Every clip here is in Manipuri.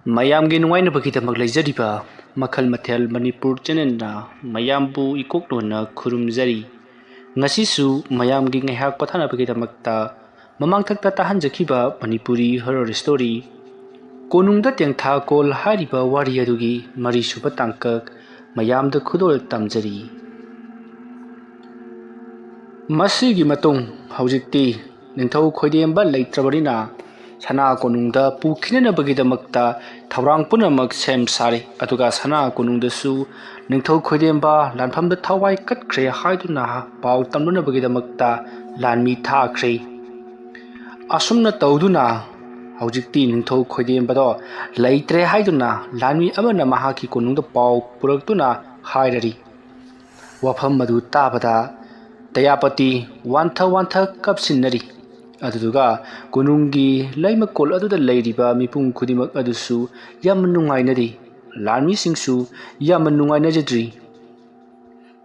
ꯃꯌꯥꯝꯒꯤ ꯅꯨꯡꯉꯥꯏꯅꯕꯒꯤꯗꯃꯛ ꯂꯩꯖꯔꯤꯕ ꯃꯈꯜ ꯃꯊꯦꯜ ꯃꯅꯤꯄꯨꯔ ꯆꯦꯅꯦꯜꯅ ꯃꯌꯥꯝꯕꯨ ꯏꯀꯣꯛꯂꯣꯟꯅ ꯈꯨꯔꯨꯝꯖꯔꯤ꯫ ꯉꯁꯤꯁꯨ ꯃꯌꯥꯝꯒꯤ ꯉꯥꯏꯍꯥꯛ ꯄꯣꯊꯥꯅꯕꯒꯤꯗꯃꯛꯇ ꯃꯃꯥꯡꯊꯛꯇ ꯇꯥꯍꯟꯖꯈꯤꯕ ꯃꯅꯤꯄꯨꯔꯤ ꯍꯣꯔꯔ ꯁ꯭ꯇꯣꯔꯤ ꯀꯣꯅꯨꯡꯗ ꯇꯦꯡꯊꯥꯈꯣꯜ ꯍꯥꯏꯔꯤꯕ ꯋꯥꯔꯤ ꯑꯗꯨꯒꯤ ꯃꯔꯤꯁꯨꯕ ꯇꯥꯡꯀꯛ ꯃꯌꯥꯝꯗ ꯈꯨꯗꯣꯜ ꯇꯝꯖꯔꯤ꯫ ꯃꯁꯤꯒꯤ ꯃꯇꯨꯡ ꯍꯧꯖꯤꯛꯇꯤ ꯅꯤꯡꯊꯧ ꯈꯣꯏꯗꯦꯝꯕ ꯂꯩꯇ꯭ꯔꯕꯅꯤꯅ ꯁꯅꯥ ꯀꯣꯅꯨꯡꯗ ꯄꯨꯈꯤꯅꯅꯕꯒꯤꯗꯃꯛꯇ ꯊꯧꯔꯥꯡ ꯄꯨꯝꯅꯃꯛ ꯁꯦꯝ ꯁꯥꯔꯤ꯫ ꯑꯗꯨꯒ ꯁꯅꯥ ꯀꯣꯅꯨꯡꯗꯁꯨ ꯅꯤꯡꯊꯧ ꯈꯣꯏꯗꯦꯝꯕ ꯂꯥꯟꯐꯝꯗ ꯊꯋꯥꯏ ꯀꯠꯈ꯭ꯔꯦ ꯍꯥꯏꯗꯨꯅ ꯄꯥꯎ ꯇꯝꯅꯅꯕꯒꯤꯗꯃꯛꯇ ꯂꯥꯟꯃꯤ ꯊꯥꯈ꯭ꯔꯦ꯫ ꯑꯁꯨꯝꯅ ꯇꯧꯗꯨꯅ ꯍꯧꯖꯤꯛꯇꯤ ꯅꯤꯡꯊꯧ ꯈꯣꯏꯗꯦꯝꯕꯗꯣ ꯂꯩꯇ꯭ꯔꯦ ꯍꯥꯏꯗꯨꯅ ꯂꯥꯟꯃꯤ ꯑꯃꯅ ꯃꯍꯥꯛꯀꯤ ꯀꯣꯅꯨꯡꯗ ꯄꯥꯎ ꯄꯨꯔꯛꯇꯨꯅ ꯍꯥꯏꯔꯔꯤ꯫ ꯋꯥꯐꯝ ꯑꯗꯨ ꯇꯥꯕꯗ ꯗꯌꯥꯄꯇꯤ ꯋꯥꯟꯊ ꯀꯞꯁꯤꯟꯅꯔꯤ꯫ ꯑꯗꯨꯗꯨꯒ ꯀꯣꯅꯨꯡꯒꯤ ꯂꯩꯃꯀꯣꯜ ꯑꯗꯨꯗ ꯂꯩꯔꯤꯕ ꯃꯤꯄꯨꯝ ꯈꯨꯗꯤꯡꯃꯛ ꯑꯗꯨꯁꯨ ꯌꯥꯝꯅ ꯅꯨꯡꯉꯥꯏꯅꯔꯤ꯫ ꯂꯥꯟꯃꯤꯁꯤꯡꯁꯨ ꯌꯥꯝꯅ ꯅꯨꯡꯉꯥꯏꯅꯖꯗ꯭ꯔꯤ꯫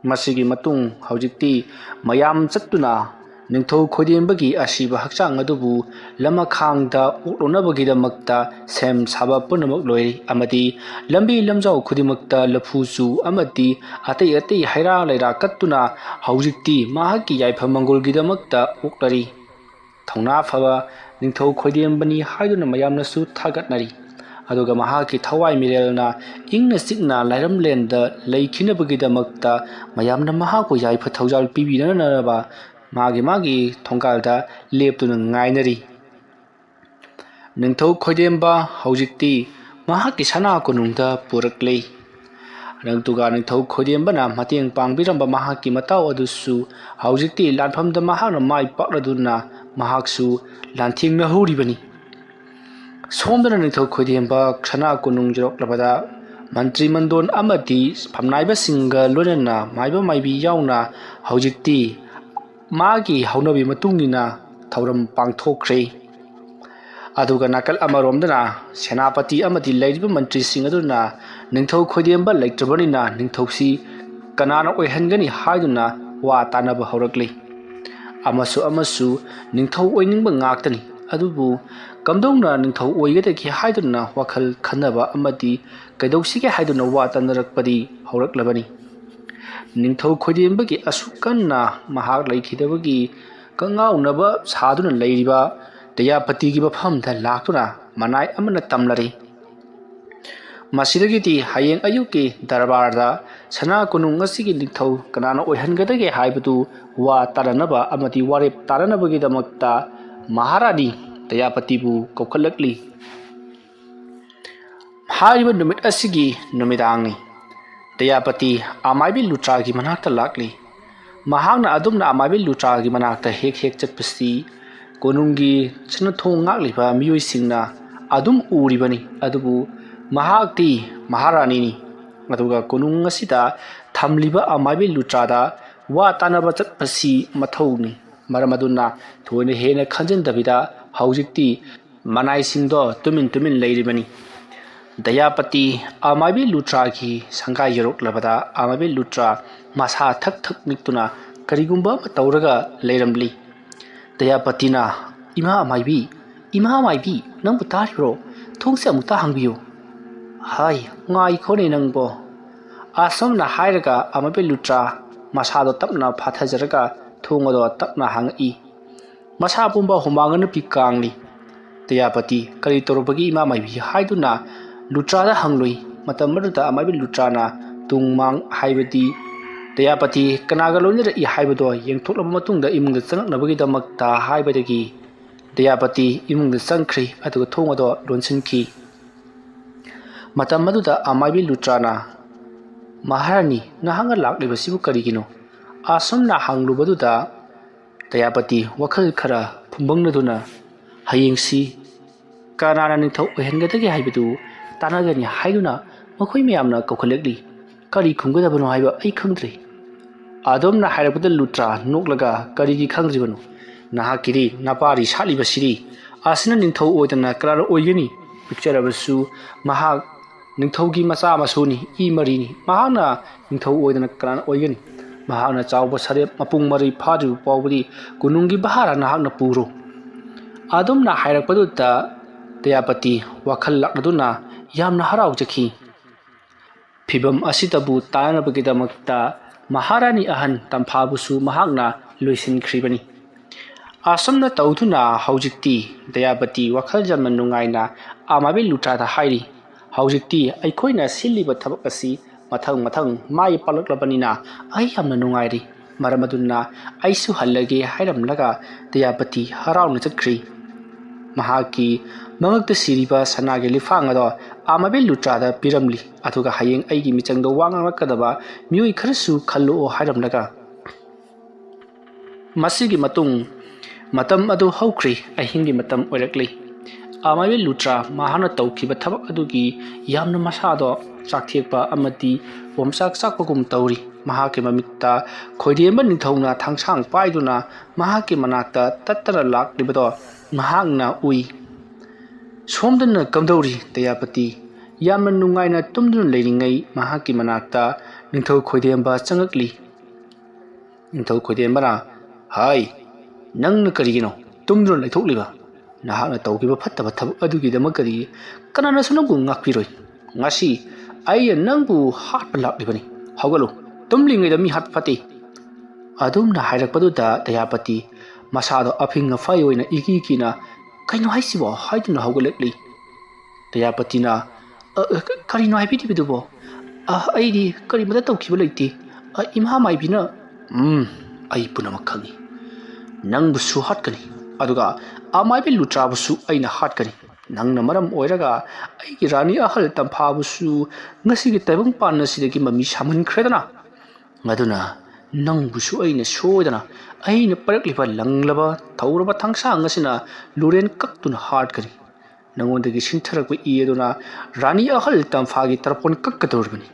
ꯃꯁꯤꯒꯤ ꯃꯇꯨꯡ ꯍꯧꯖꯤꯛꯇꯤ ꯃꯌꯥꯝ ꯆꯠꯇꯨꯅ ꯅꯤꯡꯊꯧ ꯈꯣꯏꯗꯦꯝꯕꯒꯤ ꯑꯁꯤꯕ ꯍꯛꯆꯥꯡ ꯑꯗꯨꯕꯨ ꯂꯃꯈꯥꯡꯗ ꯑꯣꯛꯂꯣꯅꯕꯒꯤꯗꯃꯛꯇ ꯁꯦꯝ ꯁꯥꯕ ꯄꯨꯝꯅꯃꯛ ꯂꯣꯏꯔꯤ꯫ ꯑꯃꯗꯤ ꯂꯝꯕꯤ ꯂꯝꯖꯥꯎ ꯈꯨꯗꯤꯡꯃꯛꯇ ꯂꯐꯨꯆꯨ ꯑꯃꯗꯤ ꯑꯇꯩ ꯍꯩꯔꯥ ꯂꯩꯔꯥ ꯀꯠꯇꯨꯅ ꯍꯧꯖꯤꯛꯇꯤ ꯃꯍꯥꯛꯀꯤ ꯌꯥꯏꯐ ꯃꯪꯒꯣꯜꯒꯤꯗꯃꯛꯇ ꯑꯣꯛꯂꯔꯤ꯫ ꯊꯧꯅꯥ ꯐꯕ ꯅꯤꯡꯊꯧ ꯈꯣꯏꯗꯦꯝꯕꯅꯤ ꯍꯥꯏꯗꯨꯅ ꯃꯌꯥꯝꯅꯁꯨ ꯊꯥꯒꯠꯅꯔꯤ꯫ ꯑꯗꯨꯒ ꯃꯍꯥꯛꯀꯤ ꯊꯋꯥꯏ ꯃꯤꯔꯦꯜꯅ ꯏꯪꯅ ꯆꯤꯛꯅ ꯂꯥꯏꯔꯝꯂꯦꯟꯗ ꯂꯩꯈꯤꯅꯕꯒꯤꯗꯃꯛꯇ ꯃꯌꯥꯝꯅ ꯃꯍꯥꯛꯄꯨ ꯌꯥꯏꯐ ꯊꯧꯖꯥꯜ ꯄꯤꯕꯤꯅꯅꯕ ꯃꯥꯒꯤ ꯊꯣꯡꯒꯥꯜꯗ ꯂꯦꯞꯇꯨꯅ ꯉꯥꯏꯅꯔꯤ꯫ ꯅꯤꯡꯊꯧ ꯈꯣꯏꯗꯦꯝꯕ ꯍꯧꯖꯤꯛꯇꯤ ꯃꯍꯥꯛꯀꯤ ꯁꯅꯥ ꯀꯣꯅꯨꯡꯗ ꯄꯨꯔꯛꯂꯦ꯫ ꯑꯗꯨꯒ ꯅꯤꯡꯊꯧ ꯈꯣꯏꯗꯦꯝꯕꯅ ꯃꯇꯦꯡ ꯄꯥꯡꯕꯤꯔꯝꯕ ꯃꯍꯥꯛꯀꯤ ꯃꯇꯥꯎ ꯑꯗꯨꯁꯨ ꯍꯧꯖꯤꯛꯇꯤ ꯂꯥꯟꯐꯝꯗ ꯃꯍꯥꯛꯅ ꯃꯥꯏ ꯄꯥꯛꯂꯗꯨꯅ ꯃꯍꯥꯛꯁꯨ ꯂꯥꯟꯊꯦꯡꯅꯍꯧꯔꯤꯕꯅꯤ꯫ ꯁꯣꯝꯗꯅ ꯅꯤꯡꯊꯧ ꯈꯣꯏꯗꯦꯝꯕ ꯁꯅꯥ ꯀꯣꯅꯨꯡ ꯌꯧꯔꯛꯂꯕꯗ ꯃꯟꯇ꯭ꯔꯤ ꯃꯟꯗꯣꯟ ꯑꯃꯗꯤ ꯐꯝꯅꯥꯏꯕꯁꯤꯡꯒ ꯂꯣꯏꯅꯅ ꯃꯥꯏꯕ ꯃꯥꯏꯕꯤ ꯌꯥꯎꯅ ꯍꯧꯖꯤꯛꯇꯤ ꯃꯥꯒꯤ ꯍꯧꯅꯕꯤ ꯃꯇꯨꯡꯏꯟꯅ ꯊꯧꯔꯝ ꯄꯥꯡꯊꯣꯛꯈ꯭ꯔꯦ꯫ ꯑꯗꯨꯒ ꯅꯥꯀꯜ ꯑꯃꯔꯣꯝꯗꯅ ꯁꯦꯅꯥꯄꯇꯤ ꯑꯃꯗꯤ ꯂꯩꯔꯤꯕ ꯃꯟꯇ꯭ꯔꯤꯁꯤꯡ ꯑꯗꯨꯅ ꯅꯤꯡꯊꯧ ꯈꯣꯏꯗꯦꯝꯕ ꯂꯩꯇ꯭ꯔꯕꯅꯤꯅ ꯅꯤꯡꯊꯧꯁꯤ ꯀꯅꯥꯅ ꯑꯣꯏꯍꯟꯒꯅꯤ ꯍꯥꯏꯗꯨꯅ ꯋꯥ ꯇꯥꯅꯕ ꯍꯧꯔꯛꯂꯤ꯫ ꯑꯃꯁꯨ ꯅꯤꯡꯊꯧ ꯑꯣꯏꯅꯤꯡꯕ ꯉꯥꯛꯇꯅꯤ꯫ ꯑꯗꯨꯕꯨ ꯀꯝꯗꯧꯅ ꯅꯤꯡꯊꯧ ꯑꯣꯏꯒꯗꯒꯦ ꯍꯥꯏꯗꯨꯅ ꯋꯥꯈꯜ ꯈꯟꯅꯕ ꯑꯃꯗꯤ ꯀꯩꯗꯧꯁꯤꯒꯦ ꯍꯥꯏꯗꯨꯅ ꯋꯥ ꯇꯥꯅꯔꯛꯄꯗꯤ ꯍꯧꯔꯛꯂꯕꯅꯤ꯫ ꯅꯤꯡꯊꯧ ꯈꯣꯏꯗꯦꯝꯕꯒꯤ ꯑꯁꯨꯛ ꯀꯟꯅ ꯃꯍꯥꯛ ꯂꯩꯈꯤꯗꯕꯒꯤ ꯀꯡꯉꯥꯎꯅꯕ ꯁꯥꯗꯨꯅ ꯂꯩꯔꯤꯕ ꯗꯌꯥꯄꯇꯤꯒꯤ ꯃꯐꯝꯗ ꯂꯥꯛꯇꯨꯅ ꯃꯅꯥꯏ ꯑꯃꯅ ꯇꯝꯂꯔꯤ꯫ ꯃꯁꯤꯗꯒꯤꯗꯤ ꯍꯌꯦꯡ ꯑꯌꯨꯛꯀꯤ ꯗꯔꯕꯥꯔꯗ ꯁꯅꯥ ꯀꯣꯅꯨꯡ ꯑꯁꯤꯒꯤ ꯅꯤꯡꯊꯧ ꯀꯅꯥꯅ ꯑꯣꯏꯍꯟꯒꯗꯒꯦ ꯍꯥꯏꯕꯗꯨ ꯋꯥ ꯇꯥꯅꯅꯕ ꯑꯃꯗꯤ ꯋꯥꯔꯦꯞ ꯇꯥꯅꯅꯕꯒꯤꯗꯃꯛꯇ ꯃꯍꯥꯔꯥꯅꯤ ꯗꯌꯥꯄꯇꯤꯕꯨ ꯀꯧꯈꯠꯂꯛꯂꯤ꯫ ꯍꯥꯏꯔꯤꯕ ꯅꯨꯃꯤꯠ ꯑꯁꯤꯒꯤ ꯅꯨꯃꯤꯗꯥꯡꯅꯤ꯫ ꯗꯌꯥꯄꯇꯤ ꯑꯃꯥꯏꯕꯤ ꯂꯨꯇ꯭ꯔꯥꯒꯤ ꯃꯅꯥꯛꯇ ꯂꯥꯛꯂꯤ꯫ ꯃꯍꯥꯛꯅ ꯑꯗꯨꯝꯅ ꯑꯃꯥꯏꯕꯤ ꯂꯨꯇ꯭ꯔꯥꯒꯤ ꯃꯅꯥꯛꯇ ꯍꯦꯛ ꯆꯠꯄꯁꯤ ꯀꯣꯅꯨꯡꯒꯤ ꯆꯠꯅꯊꯣꯡ ꯉꯥꯛꯂꯤꯕ ꯃꯤꯑꯣꯏꯁꯤꯡꯅ ꯑꯗꯨꯝ ꯎꯔꯤꯕꯅꯤ꯫ ꯑꯗꯨꯕꯨ ꯃꯍꯥꯛꯇꯤ ꯃꯍꯥꯔꯥꯅꯤꯅꯤ꯫ ꯑꯗꯨꯒ ꯀꯣꯅꯨꯡ ꯑꯁꯤꯗ ꯊꯝꯂꯤꯕ ꯑꯃꯥꯏꯕꯤ ꯂꯨꯇ꯭ꯔꯥꯗ ꯋꯥ ꯇꯥꯅꯕ ꯆꯠꯄꯁꯤ ꯃꯊꯧꯅꯤ꯫ ꯃꯔꯝ ꯑꯗꯨꯅ ꯊꯣꯏꯅ ꯍꯦꯟꯅ ꯈꯟꯖꯤꯟꯗꯕꯤꯗ ꯍꯧꯖꯤꯛꯇꯤ ꯃꯅꯥꯏꯁꯤꯡꯗꯣ ꯇꯨꯃꯤꯟ ꯂꯩꯔꯤꯕꯅꯤ꯫ ꯗꯌꯥꯄꯇꯤ ꯑꯃꯥꯏꯕꯤ ꯂꯨꯇ꯭ꯔꯥꯒꯤ ꯁꯪꯒꯥꯏ ꯌꯧꯔꯛꯂꯕꯗ ꯑꯃꯥꯏꯕꯤ ꯂꯨꯇ꯭ꯔꯥ ꯃꯁꯥ ꯊꯛ ꯅꯤꯛꯇꯨꯅ ꯀꯔꯤꯒꯨꯝꯕ ꯑꯃ ꯇꯧꯔꯒ ꯂꯩꯔꯝꯂꯤ꯫ ꯗꯌꯥꯄꯇꯤꯅ ꯏꯃꯥ ꯑꯃꯥꯏꯕꯤ ꯅꯪꯕꯨ ꯇꯥꯔꯤꯕ꯭ꯔꯣ? ꯊꯣꯡꯁꯦ ꯑꯃꯨꯛꯇ ꯍꯥꯡꯕꯤꯌꯨ꯫ ꯍꯥꯏ ꯉꯥꯏꯈꯣꯅꯦ ꯅꯪꯕꯣ꯫ ꯑꯁꯨꯝꯅ ꯍꯥꯏꯔꯒ ꯑꯃꯥꯏꯕꯤ ꯂꯨꯇ꯭ꯔꯥ ꯃꯁꯥꯗꯣ ꯇꯞꯅ ꯐꯥꯊꯖꯔꯒ ꯊꯣꯡ ꯑꯗꯣ ꯇꯞꯅ ꯍꯥꯡꯉꯛꯏ꯫ ꯃꯁꯥ ꯄꯨꯝꯕ ꯍꯨꯃꯥꯡ ꯅꯨꯄꯤ ꯀꯥꯡꯂꯤ꯫ ꯗꯌꯥꯄꯇꯤ ꯀꯔꯤ ꯇꯧꯔꯕꯒꯤ ꯏꯃꯥ ꯃꯥꯏꯕꯤ ꯍꯥꯏꯗꯨꯅ ꯂꯨꯇ꯭ꯔꯥꯗ ꯍꯪꯂꯨꯏ꯫ ꯃꯇꯝ ꯑꯗꯨꯗ ꯑꯃꯥꯏꯕꯤ ꯂꯨꯇ꯭ꯔꯥꯅ ꯇꯨꯡ ꯃꯥꯡ ꯍꯥꯏꯕꯗꯤ ꯗꯌꯥꯄꯇꯤ ꯀꯅꯥꯒ ꯂꯣꯏꯅꯔꯛꯏ ꯍꯥꯏꯕꯗꯣ ꯌꯦꯡꯊꯣꯛꯂꯕ ꯃꯇꯨꯡꯗ ꯏꯃꯨꯡꯗ ꯆꯪꯂꯛꯅꯕꯒꯤꯗꯃꯛꯇ ꯍꯥꯏꯕꯗꯒꯤ ꯗꯌꯥꯄꯇꯤ ꯏꯃꯨꯡꯗ ꯆꯪꯈ꯭ꯔꯤ꯫ ꯑꯗꯨꯒ ꯊꯣꯡ ꯑꯗꯣ ꯂꯣꯟꯁꯤꯟꯈꯤ꯫ ꯃꯇꯝ ꯑꯗꯨꯗ ꯑꯃꯥꯏꯕꯤ ꯂꯨꯇ꯭ꯔꯥꯅ ꯃꯍꯥꯔꯥꯅꯤ ꯅꯍꯥꯛꯅ ꯂꯥꯛꯂꯤꯕꯁꯤꯕꯨ ꯀꯔꯤꯒꯤꯅꯣ? ꯑꯁꯨꯝꯅ ꯍꯪꯂꯨꯕꯗꯨꯗ ꯗꯌꯥꯄꯇꯤ ꯋꯥꯈꯜ ꯈꯔ ꯐꯨꯡꯕꯪꯅꯗꯨꯅ ꯍꯌꯦꯡꯁꯤ ꯀꯅꯥꯅ ꯅꯤꯡꯊꯧ ꯑꯣꯏꯍꯟꯒꯗꯒꯦ ꯍꯥꯏꯕꯗꯨ ꯇꯥꯟꯅꯒꯅꯤ ꯍꯥꯏꯗꯨꯅ ꯃꯈꯣꯏ ꯃꯌꯥꯝꯅ ꯀꯧꯈꯠꯂꯛꯂꯤ꯫ ꯀꯔꯤ ꯈꯨꯝꯒꯗꯕꯅꯣ ꯍꯥꯏꯕ ꯑꯩ ꯈꯪꯗ꯭ꯔꯦ꯫ ꯑꯗꯨꯝꯅ ꯍꯥꯏꯔꯛꯄꯗ ꯂꯨꯇ꯭ꯔꯥ ꯅꯣꯛꯂꯒ ꯀꯔꯤꯒꯤ ꯈꯪꯗ꯭ꯔꯤꯕꯅꯣ? ꯅꯍꯥꯛꯀꯤꯗꯤ ꯅꯄꯥꯔꯤ ꯁꯥꯠꯂꯤꯕꯁꯤꯗꯤ ꯑꯁꯤꯅ ꯅꯤꯡꯊꯧ ꯑꯣꯏꯗꯅ ꯀꯅꯥꯅ ꯑꯣꯏꯒꯅꯤ? ꯄꯤꯛꯆꯔꯕꯁꯨ ꯃꯍꯥꯛ ꯅꯤꯡꯊꯧꯒꯤ ꯃꯆꯥ ꯃꯁꯨꯅꯤ, ꯏ ꯃꯔꯤꯅꯤ꯫ ꯃꯍꯥꯛꯅ ꯅꯤꯡꯊꯧ ꯑꯣꯏꯗꯅ ꯀꯅꯥꯅ ꯑꯣꯏꯒꯅꯤ? ꯃꯍꯥꯛꯅ ꯆꯥꯎꯕ ꯁꯔꯦꯞ ꯃꯄꯨꯡ ꯃꯔꯩ ꯐꯥꯗ꯭ꯔꯤꯕ ꯐꯥꯎꯕꯗꯤ ꯀꯣꯅꯨꯡꯒꯤ ꯚꯥꯔꯥ ꯅꯍꯥꯛꯅ ꯄꯨꯔꯣ꯫ ꯑꯗꯨꯝꯅ ꯍꯥꯏꯔꯛꯄꯗꯨꯗ ꯗꯌꯥꯄꯇꯤ ꯋꯥꯈꯜ ꯂꯥꯛꯂꯗꯨꯅ ꯌꯥꯝꯅ ꯍꯔꯥꯎꯖꯈꯤ ꯐꯤꯕꯝ ꯑꯁꯤꯗꯕꯨ ꯇꯥꯅꯕꯒꯤꯗꯃꯛꯇ ꯃꯍꯥꯔꯥꯅꯤ ꯑꯍꯟ ꯇꯝꯐꯥꯕꯨꯁꯨ ꯃꯍꯥꯛꯅ ꯂꯣꯏꯁꯤꯟꯈ꯭ꯔꯤꯕꯅꯤ ꯑꯁꯨꯝꯅ ꯇꯧꯗꯨꯅ ꯍꯧꯖꯤꯛꯇꯤ ꯗꯌꯥꯄꯇꯤ ꯋꯥꯈꯜ ꯌꯥꯝꯅ ꯅꯨꯡꯉꯥꯏꯅ ꯑꯃꯥꯏꯕꯤ ꯂꯨꯇ꯭ꯔꯥꯗ ꯍꯥꯏꯔꯤ ꯍꯧꯖꯤꯛꯇꯤ ꯑꯩꯈꯣꯏꯅ ꯁꯤꯜꯂꯤꯕ ꯊꯕꯛ ꯑꯁꯤ ꯃꯊꯪ ꯃꯥꯏ ꯄꯥꯛꯂꯛꯂꯕꯅꯤꯅ ꯑꯩ ꯌꯥꯝꯅ ꯅꯨꯡꯉꯥꯏꯔꯤ ꯃꯔꯝ ꯑꯗꯨꯅ ꯑꯩꯁꯨ ꯍꯜꯂꯒꯦ ꯍꯥꯏꯔꯝꯂꯒ ꯗꯌꯥꯄꯇꯤ ꯍꯔꯥꯎꯅ ꯆꯠꯈ꯭री ꯃꯍꯥꯛꯀꯤ ꯃꯉꯛꯇ ꯁꯤꯔꯤꯕ ꯁꯅꯥꯒꯤ ꯂꯤꯐꯥꯡ ꯑꯗꯣ ꯑꯃꯥꯏꯕꯤ ꯂꯨꯇ꯭ꯔꯥꯗ ꯄꯤꯔꯝꯂꯤ ꯑꯗꯨꯒ ꯍꯌꯦꯡ ꯑꯩꯒꯤ ꯃꯤꯆꯪꯗ ꯋꯥ ꯉꯥꯡꯂꯛꯀꯗꯕ ꯃꯤꯑꯣꯏ ꯈꯔꯁꯨ ꯈꯜꯂꯛꯑꯣ ꯍꯥꯏꯔꯝꯂꯒ ꯃꯁꯤꯒꯤ ꯃꯇꯨꯡ ꯃꯇꯝ ꯑꯗꯨ ꯍꯧꯈ꯭री ꯑꯍꯤꯡꯒꯤ ꯃꯇꯝ ꯑꯣꯏꯔꯛꯂꯤ ꯑꯃꯥꯏꯕꯤ ꯂꯨꯇ꯭ꯔꯥ ꯃꯍꯥꯛꯅ ꯇꯧꯈꯤꯕ ꯊꯕꯛ ꯑꯗꯨꯒꯤ ꯌꯥꯝꯅ ꯃꯁꯥꯗꯣ ꯆꯥꯛꯊꯦꯛꯄ ꯑꯃꯗꯤ ꯑꯣꯝꯆꯥꯛ ꯆꯥꯛꯄꯒꯨꯝ ꯇꯧꯔꯤ ꯃꯍꯥꯛꯀꯤ ꯃꯃꯤꯠꯇ ꯈꯣꯏꯗꯦꯝꯕ ꯅꯤꯡꯊꯧꯅ ꯊꯥꯡꯁꯥꯡ ꯄꯥꯏꯗꯨꯅ ꯃꯍꯥꯛꯀꯤ ꯃꯅꯥꯛꯇ ꯇꯠꯇꯅ ꯂꯥꯛꯂꯤꯕꯗꯣ ꯃꯍꯥꯛꯅ ꯎꯏ ꯁꯣꯝꯗꯅ ꯀꯝꯗꯧꯔꯤ ꯗꯌꯥꯄꯇꯤ ꯌꯥꯝꯅ ꯅꯨꯡꯉꯥꯏꯅ ꯇꯨꯝꯗꯨꯅ ꯂꯩꯔꯤꯉꯩ ꯃꯍꯥꯛꯀꯤ ꯃꯅꯥꯛꯇ ꯅꯤꯡꯊꯧ ꯈꯣꯏꯗꯦꯝꯕ ꯆꯪꯉꯛꯂꯤ ꯅꯤꯡꯊꯧ ꯈꯣꯏꯗꯦꯝꯕꯅ ꯍꯥꯏ ꯅꯪꯅ ꯀꯔꯤꯒꯤꯅꯣ ꯇꯨꯝꯗꯨꯅ ꯂꯩꯊꯣꯛꯂꯤꯕ ꯅꯍꯥꯛꯅ ꯇꯧꯈꯤꯕ ꯐꯠꯇꯕ ꯊꯕꯛ ꯑꯗꯨꯒꯤꯗꯃꯛꯇꯗꯤ ꯀꯅꯥꯅꯁꯨ ꯅꯪꯕꯨ ꯉꯥꯛꯄꯤꯔꯣꯏ ꯉꯁꯤ ꯑꯩꯅ ꯅꯪꯕꯨ ꯍꯥꯠꯄ ꯂꯥꯛꯂꯤꯕꯅꯤ ꯍꯧꯒꯠꯂꯨ ꯇꯨꯝꯂꯤꯉꯩꯗ ꯃꯤ ꯍꯥꯠꯄ ꯐꯠꯇꯦ ꯑꯗꯨꯝꯅ ꯍꯥꯏꯔꯛꯄꯗꯨꯗ ꯗꯌꯥꯄꯇꯤ ꯃꯁꯥꯗꯣ ꯑꯐꯤꯡ ꯑꯐꯥꯏ ꯑꯣꯏꯅ ꯏꯀꯤ ꯀꯤꯅ ꯀꯩꯅꯣ ꯍꯥꯏꯁꯤꯕꯣ ꯍꯥꯏꯗꯨꯅ ꯍꯧꯒꯠꯂꯛꯂꯤ ꯗꯌꯥꯄꯇꯤꯅ ꯀꯔꯤꯅꯣ ꯍꯥꯏꯕꯤꯔꯤꯕꯗꯨꯕꯣ ꯑꯩꯗꯤ ꯀꯔꯤꯃꯇ ꯇꯧꯈꯤꯕ ꯂꯩꯇꯦ ꯏꯃꯥ ꯃꯥꯏꯕꯤꯅ ꯑꯩ ꯄꯨꯝꯅꯃꯛ ꯈꯪꯏ ꯅꯪꯕꯨꯁꯨ ꯍꯥꯠꯀꯅꯤ ꯑꯗꯨꯒ ꯑꯃꯥꯏꯕꯤ ꯂꯨꯇ꯭ꯔꯥꯕꯨꯁꯨ ꯑꯩꯅ ꯍꯥꯠꯀꯅꯤ ꯅꯪꯅ ꯃꯔꯝ ꯑꯣꯏꯔꯒ ꯑꯩꯒꯤ ꯔꯥꯅꯤ ꯑꯍꯜ ꯇꯝꯐꯥꯕꯨꯁꯨ ꯉꯁꯤꯒꯤ ꯇꯥꯏꯕꯪꯄꯥꯟ ꯑꯁꯤꯗꯒꯤ ꯃꯃꯤ ꯁꯥꯝꯍꯟꯈ꯭ꯔꯦꯗꯅ ꯑꯗꯨꯅ ꯅꯪꯕꯨꯁꯨ ꯑꯩꯅ ꯁꯣꯏꯗꯅ ꯑꯩꯅ ꯄꯥꯏꯔꯛꯂꯤꯕ ꯂꯪꯂꯕ ꯊꯧꯔꯕ ꯊꯥꯡꯁꯥꯡ ꯑꯁꯤꯅ ꯂꯨꯔꯦꯟ ꯀꯛꯇꯨꯅ ꯍꯥꯠꯀꯅꯤ ꯅꯪꯉꯣꯟꯗꯒꯤ ꯁꯤꯟꯊꯔꯛꯄ ꯏ ꯑꯗꯨꯅ ꯔꯥꯅꯤ ꯑꯍꯜ ꯇꯝꯐꯥꯒꯤ ꯇꯔꯄꯣꯟ ꯀꯛꯀꯗꯧꯔꯤꯕꯅꯤ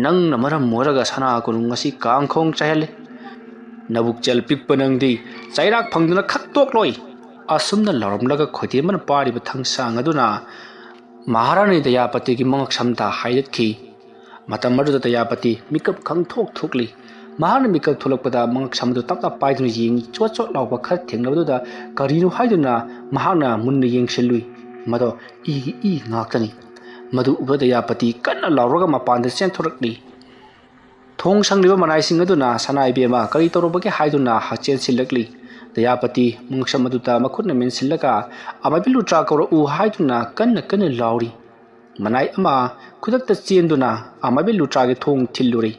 ꯅꯪꯅ ꯃꯔꯝ ꯑꯣꯏꯔꯒ ꯁꯅꯥ ꯀꯣꯅꯨꯡ ꯑꯁꯤ ꯀꯥꯡꯈꯣꯡ ꯆꯥꯏꯍꯜꯂꯤ ꯅꯕꯨꯛꯆꯦꯜ ꯄꯤꯛꯄ ꯅꯪꯗꯤ ꯆꯩꯔꯥꯛ ꯐꯪꯗꯨꯅ ꯈꯛꯇꯣꯛꯂꯣꯏ ꯑꯁꯨꯝꯅ ꯂꯥꯎꯔꯝꯂꯒ ꯈꯣꯏꯗꯦꯝꯕꯅ ꯄꯥꯔꯤꯕ ꯊꯥꯡꯁꯥꯡ ꯑꯗꯨꯅ ꯃꯍꯥꯔꯥꯅꯤ ꯗꯌꯥꯄꯇꯤꯒꯤ ꯃꯉꯛꯁꯝꯗ ꯍꯥꯏꯗꯠꯈꯤ ꯃꯇꯝ ꯑꯗꯨꯗ ꯗꯌꯥꯄꯇꯤ ꯃꯤꯀꯞ ꯈꯪꯊꯣꯛ ꯊꯣꯛꯂꯤ ꯃꯍꯥꯛꯅ ꯃꯤꯀꯞ ꯊꯣꯛꯂꯛꯄꯗ ꯃꯉꯛꯁꯝ ꯑꯗꯨ ꯇꯞ ꯄꯥꯏꯗꯨꯅ ꯌꯦꯡꯉꯤ ꯆꯣꯠ ꯆꯣꯠ ꯂꯥꯎꯕ ꯈꯔ ꯊꯦꯡꯅꯕꯗꯨꯗ ꯀꯔꯤꯅꯣ ꯍꯥꯏꯗꯨꯅ ꯃꯍꯥꯛꯅ ꯃꯨꯟꯅ ꯌꯦꯡꯁꯤꯜꯂꯨꯏ ꯃꯗꯣ ꯏ ꯉꯥꯛꯇꯅꯤ ꯃꯗꯨ ꯎꯕ ꯗꯌꯥꯄꯇꯤ ꯀꯟꯅ ꯂꯥꯎꯔꯒ ꯃꯄꯥꯟꯗ ꯆꯦꯟꯊꯣꯔꯛꯂꯤ ꯊꯣꯡ ꯁꯪꯂꯤꯕ ꯃꯅꯥꯏꯁꯤꯡ ꯑꯗꯨꯅ ꯁꯅꯥꯏꯕꯦꯝꯃ ꯀꯔꯤ ꯇꯧꯔꯕꯒꯦ ꯍꯥꯏꯗꯨꯅ ꯆꯦꯟꯁꯤꯜꯂꯛꯂꯤ ꯗꯌꯥꯄꯇꯤ ꯃꯉꯛꯁꯝ ꯑꯗꯨꯗ ꯃꯈꯨꯠꯅ ꯃꯦꯟꯁꯤꯜꯂꯒ ꯑꯃꯥꯏꯕꯤ ꯂꯨꯇ꯭ꯔꯥ ꯀꯧꯔꯛꯎ ꯍꯥꯏꯗꯨꯅ ꯀꯟꯅ ꯂꯥꯎꯔꯤ ꯃꯅꯥꯏ ꯑꯃ ꯈꯨꯗꯛꯇ ꯆꯦꯟꯗꯨꯅ ꯑꯃꯥꯏꯕꯤ ꯂꯨꯇ꯭ꯔꯥꯒꯤ ꯊꯣꯡ ꯊꯤꯜꯂꯨꯔꯤ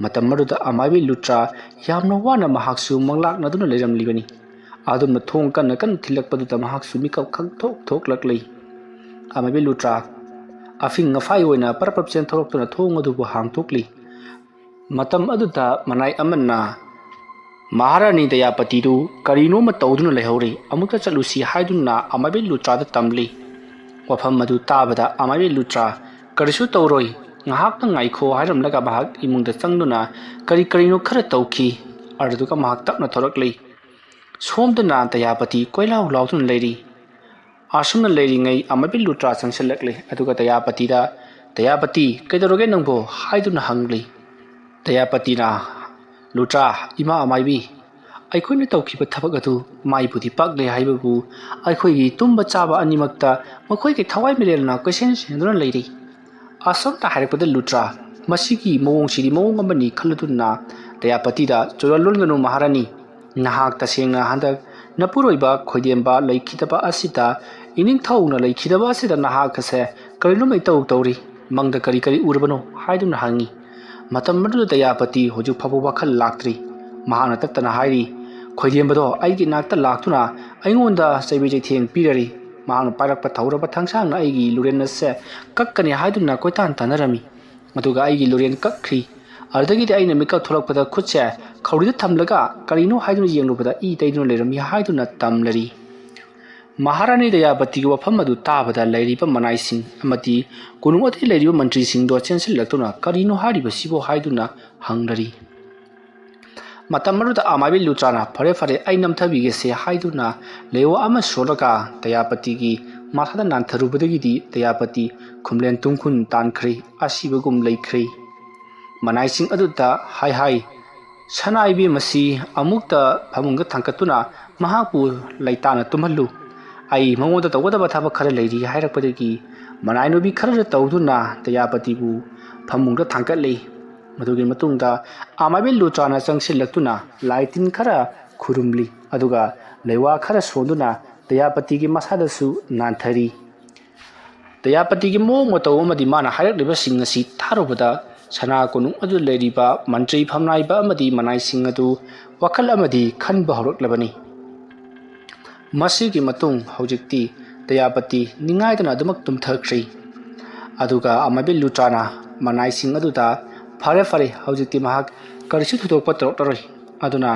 ꯃꯇꯝ ꯑꯗꯨꯗ ꯑꯃꯥꯏꯕꯤ ꯂꯨꯇ꯭ꯔꯥ ꯌꯥꯝꯅ ꯋꯥꯅ ꯃꯍꯥꯛꯁꯨ ꯃꯪꯂꯥꯛꯅꯗꯨꯅ ꯂꯩꯔꯝꯂꯤꯕꯅꯤ ꯑꯗꯨꯝꯅ ꯊꯣꯡ ꯀꯟꯅ ꯊꯤꯜꯂꯛꯄꯗꯨꯗ ꯃꯍꯥꯛꯁꯨ ꯃꯤꯀꯞ ꯈꯪꯊꯣꯛ ꯊꯣꯛꯂꯛꯂꯤ ꯑꯃꯥꯏꯕꯤ ꯂꯨꯇ꯭ꯔꯥ ꯑꯐꯤꯡ ꯑꯐꯥꯏ ꯑꯣꯏꯅ ꯄꯔꯞ ꯆꯦꯟꯊꯣꯔꯛꯇꯨꯅ ꯊꯣꯡ ꯑꯗꯨꯕꯨ ꯍꯥꯡꯇꯣꯛꯂꯤ ꯃꯇꯝ ꯑꯗꯨꯗ ꯃꯅꯥꯏ ꯑꯃꯅ ꯃꯍꯥꯔꯥꯅꯤ ꯗꯌꯥꯄꯇꯤꯗꯨ ꯀꯔꯤꯅꯣꯃ ꯇꯧꯗꯨꯅ ꯂꯩꯍꯧꯔꯤ ꯑꯃꯨꯛꯇ ꯆꯠꯂꯨꯁꯤ ꯍꯥꯏꯗꯨꯅ ꯑꯃꯥꯏꯕꯤ ꯂꯨꯇ꯭ꯔꯥꯗ ꯇꯝꯂꯤ ꯋꯥꯐꯝ ꯑꯗꯨ ꯇꯥꯕꯗ ꯑꯃꯥꯏꯕꯤ ꯂꯨꯇ꯭ꯔꯥ ꯀꯔꯤꯁꯨ ꯇꯧꯔꯣꯏ ꯉꯥꯏꯍꯥꯛꯇꯪ ꯉꯥꯏꯈꯣ ꯍꯥꯏꯔꯝꯂꯒ ꯃꯍꯥꯛ ꯏꯃꯨꯡꯗ ꯆꯪꯗꯨꯅ ꯀꯔꯤꯅꯣ ꯈꯔ ꯇꯧꯈꯤ ꯑꯗꯨꯗꯨꯒ ꯃꯍꯥꯛ ꯇꯞꯅ ꯊꯣꯔꯛꯂꯤ ꯁꯣꯝꯗꯅ ꯗꯌꯥꯄꯇꯤ ꯀꯣꯏꯂꯥꯎ ꯂꯥꯎꯗꯨꯅ ꯂꯩꯔꯤ ꯑꯁꯨꯝꯅ ꯂꯩꯔꯤꯉꯩ ꯑꯃꯥꯏꯕꯤ ꯂꯨꯇ꯭ꯔꯥ ꯆꯪꯁꯤꯜꯂꯛꯂꯤ ꯑꯗꯨꯒ ꯗꯌꯥꯄꯇꯤ ꯀꯩꯗꯧꯔꯒꯦ ꯅꯪꯕꯨ ꯍꯥꯏꯗꯨꯅ ꯍꯪꯂꯤ ꯗꯌꯥꯄꯇꯤꯅ ꯂꯨꯇ꯭ꯔꯥ ꯏꯃꯥ ꯑꯃꯥꯏꯕꯤ ꯑꯩꯈꯣꯏꯅ ꯇꯧꯈꯤꯕ ꯊꯕꯛ ꯑꯗꯨ ꯃꯥꯏꯕꯨꯗꯤ ꯄꯥꯛꯂꯦ ꯍꯥꯏꯕꯕꯨ ꯑꯩꯈꯣꯏꯒꯤ ꯇꯨꯝꯕ ꯆꯥꯕ ꯑꯅꯤꯃꯛꯇ ꯃꯈꯣꯏꯒꯤ ꯊꯋꯥꯏ ꯃꯤꯔꯦꯜꯅ ꯀꯣꯏꯁꯦꯟ ꯁꯦꯟꯗꯨꯅ ꯂꯩꯔꯤ ꯑꯁꯨꯝꯅ ꯍꯥꯏꯔꯛꯄꯗ ꯂꯨꯇ꯭ꯔꯥ ꯃꯁꯤꯒꯤ ꯃꯑꯣꯡꯁꯤꯗꯤ ꯃꯑꯣꯡ ꯑꯃꯅꯤ ꯈꯜꯂꯗꯨꯅ ꯗꯌꯥꯄꯇꯤꯗ ꯆꯨꯔꯥꯜꯂꯣꯟꯒꯅꯨ ꯃꯍꯥꯔꯥꯅꯤ ꯅꯍꯥꯛ ꯇꯁꯦꯡꯅ ꯍꯟꯗꯛ ꯅꯄꯨꯔꯣꯏꯕ ꯈꯣꯏꯗꯦꯝꯕ ꯂꯩꯈꯤꯗꯕ ꯑꯁꯤꯗ ꯏꯅꯤꯡꯊꯧꯅ ꯂꯩꯈꯤꯗꯕ ꯑꯁꯤꯗ ꯅꯍꯥꯛ ꯑꯁꯦ ꯀꯔꯤꯅꯣꯃ ꯏꯇꯧ ꯇꯧꯔꯤ ꯃꯪꯗ ꯀꯔꯤ ꯎꯔꯕꯅꯣ ꯍꯥꯏꯗꯨꯅ ꯍꯪꯉꯤ ꯃꯇꯝ ꯑꯗꯨꯗ ꯗꯌꯥꯄꯇꯤ ꯍꯧꯖꯤꯛ ꯐꯥꯎꯕ ꯋꯥꯈꯜ ꯂꯥꯛꯇ꯭ꯔꯤ ꯃꯍꯥꯛꯅ ꯇꯠꯇꯅ ꯍꯥꯏꯔꯤ ꯈꯣꯏꯗꯦꯝꯕꯗꯣ ꯑꯩꯒꯤ ꯅꯥꯛꯇ ꯂꯥꯛꯇꯨꯅ ꯑꯩꯉꯣꯟꯗ ꯆꯩꯕꯤ ꯆꯩꯊꯦꯡ ꯄꯤꯔꯔꯤ ꯃꯍꯥꯛꯅ ꯄꯥꯏꯔꯛꯄ ꯊꯧꯔꯕ ꯊꯥꯡꯁꯥꯡꯅ ꯑꯩꯒꯤ ꯂꯨꯔꯦꯟ ꯑꯁꯦ ꯀꯛꯀꯅꯤ ꯍꯥꯏꯗꯨꯅ ꯀꯣꯏꯇꯥꯟ ꯇꯥꯟꯅꯔꯝꯃꯤ ꯑꯗꯨꯒ ꯑꯩꯒꯤ ꯂꯨꯔꯦꯟ ꯀꯛꯈ꯭री ꯑꯗꯨꯗꯒꯤꯗꯤ ꯑꯩꯅ ꯃꯤꯀꯞ ꯊꯣꯛꯂꯛꯄꯗ ꯈꯨꯠꯁꯦ ꯈꯧꯔꯤꯗ ꯊꯝꯂꯒ ꯀꯔꯤꯅꯣ ꯍꯥꯏꯗꯨꯅ ꯌꯦꯡꯂꯨꯕꯗ ꯏ ꯇꯩꯗꯨꯅ ꯂꯩꯔꯝꯃꯤ ꯍꯥꯏꯗꯨꯅ ꯇꯝꯂꯔꯤ ꯃꯍꯥꯔꯥꯅꯤ ꯗꯌꯥꯄꯇꯤꯒꯤ ꯋꯥꯐꯝ ꯑꯗꯨ ꯇꯥꯕꯗ ꯂꯩꯔꯤꯕ ꯃꯅꯥꯏꯁꯤꯡ ꯑꯃꯗꯤ ꯀꯣꯅꯨꯡ ꯑꯇꯩ ꯂꯩꯔꯤꯕ ꯃꯟꯇ꯭ꯔꯤꯁꯤꯡꯗꯣ ꯆꯦꯟꯁꯤꯜꯂꯛꯇꯨꯅ ꯀꯔꯤꯅꯣ ꯍꯥꯏꯔꯤꯕꯁꯤꯕꯣ ꯍꯥꯏꯗꯨꯅ ꯍꯪꯂꯔꯤ ꯃꯇꯝ ꯑꯗꯨꯗ ꯑꯃꯥꯏꯕꯤ ꯂꯨꯇ꯭ꯔꯥꯅ ꯐꯔꯦ ꯑꯩ ꯅꯝꯊꯕꯤꯒꯦꯁꯦ ꯍꯥꯏꯗꯨꯅ ꯂꯩꯋꯥ ꯑꯃ ꯁꯣꯜꯂꯒ ꯗꯌꯥꯄꯇꯤꯒꯤ ꯃꯊꯥꯗ ꯅꯥꯟꯊꯔꯨꯕꯗꯒꯤꯗꯤ ꯗꯌꯥꯄꯇꯤ ꯈꯨꯝꯂꯦꯟ ꯇꯨꯡꯈꯨꯟ ꯇꯥꯟꯈ꯭ꯔꯤ ꯑꯁꯤꯕꯒꯨꯝ ꯂꯩꯈ꯭ꯔꯤ ꯃꯅꯥꯏꯁꯤꯡ ꯑꯗꯨꯗ ꯍꯥꯏ ꯁꯅꯥꯏꯕꯦꯝ ꯑꯁꯤ ꯑꯃꯨꯛꯇ ꯐꯃꯨꯡꯗ ꯊꯥꯡꯀꯠꯇꯨꯅ ꯃꯍꯥꯛꯄꯨ ꯂꯩꯇꯥꯅ ꯇꯨꯝꯍꯜꯂꯨ ꯑꯩ ꯃꯉꯣꯟꯗ ꯇꯧꯒꯗꯕ ꯊꯕꯛ ꯈꯔ ꯂꯩꯔꯤ ꯍꯥꯏꯔꯛꯄꯗꯒꯤ ꯃꯅꯥꯏꯅꯨꯕꯤ ꯈꯔꯅ ꯇꯧꯗꯨꯅ ꯇꯌꯥꯄꯇꯤꯕꯨ ꯐꯃꯨꯡꯗ ꯊꯥꯡꯀꯠꯂꯤ ꯃꯗꯨꯒꯤ ꯃꯇꯨꯡꯗ ꯑꯃꯥꯏꯕꯤ ꯂꯨꯇ꯭ꯔꯥꯅ ꯆꯪꯁꯤꯜꯂꯛꯇꯨꯅ ꯂꯥꯏꯇꯤꯟ ꯈꯔ ꯈꯨꯔꯨꯝꯂꯤ ꯑꯗꯨꯒ ꯂꯩꯋꯥ ꯈꯔ ꯁꯣꯟꯗꯨꯅ ꯇꯌꯥꯄꯇꯤꯒꯤ ꯃꯁꯥꯗꯁꯨ ꯅꯥꯟꯊꯔꯤ ꯇꯌꯥꯄꯇꯤꯒꯤ ꯃꯑꯣꯡ ꯃꯇꯧ ꯑꯃꯗꯤ ꯃꯥꯅ ꯍꯥꯏꯔꯛꯂꯤꯕꯁꯤꯡ ꯑꯁꯤ ꯇꯥꯔꯨꯕꯗ ꯁꯅꯥ ꯀꯣꯅꯨꯡ ꯑꯗꯨ ꯂꯩꯔꯤꯕ ꯃꯟꯇ꯭ꯔꯤ ꯐꯝꯅꯥꯏꯕ ꯑꯃꯗꯤ ꯃꯅꯥꯏꯁꯤꯡ ꯑꯗꯨ ꯋꯥꯈꯜ ꯑꯃꯗꯤ ꯈꯟꯕ ꯍꯧꯔꯛꯂꯕꯅꯤ ꯃꯁꯤꯒꯤ ꯃꯇꯨꯡ ꯍꯧꯖꯤꯛꯇꯤ ꯇꯌꯥꯄꯇꯤ ꯅꯤꯡꯉꯥꯏꯗꯅ ꯑꯗꯨꯃꯛ ꯇꯨꯝꯊꯈ꯭ꯔꯤ ꯑꯗꯨꯒ ꯑꯃꯥꯏꯕꯤ ꯂꯨꯇ꯭ꯔꯥꯅ ꯃꯅꯥꯏꯁꯤꯡ ꯑꯗꯨꯗ ꯐꯔꯦ ꯐꯔꯦ ꯍꯧꯖꯤꯛꯇꯤ ꯃꯍꯥꯛ ꯀꯔꯤꯁꯨ ꯊꯣꯏꯗꯣꯛꯄ ꯇꯧꯔꯛꯂꯔꯣꯏ ꯑꯗꯨꯅ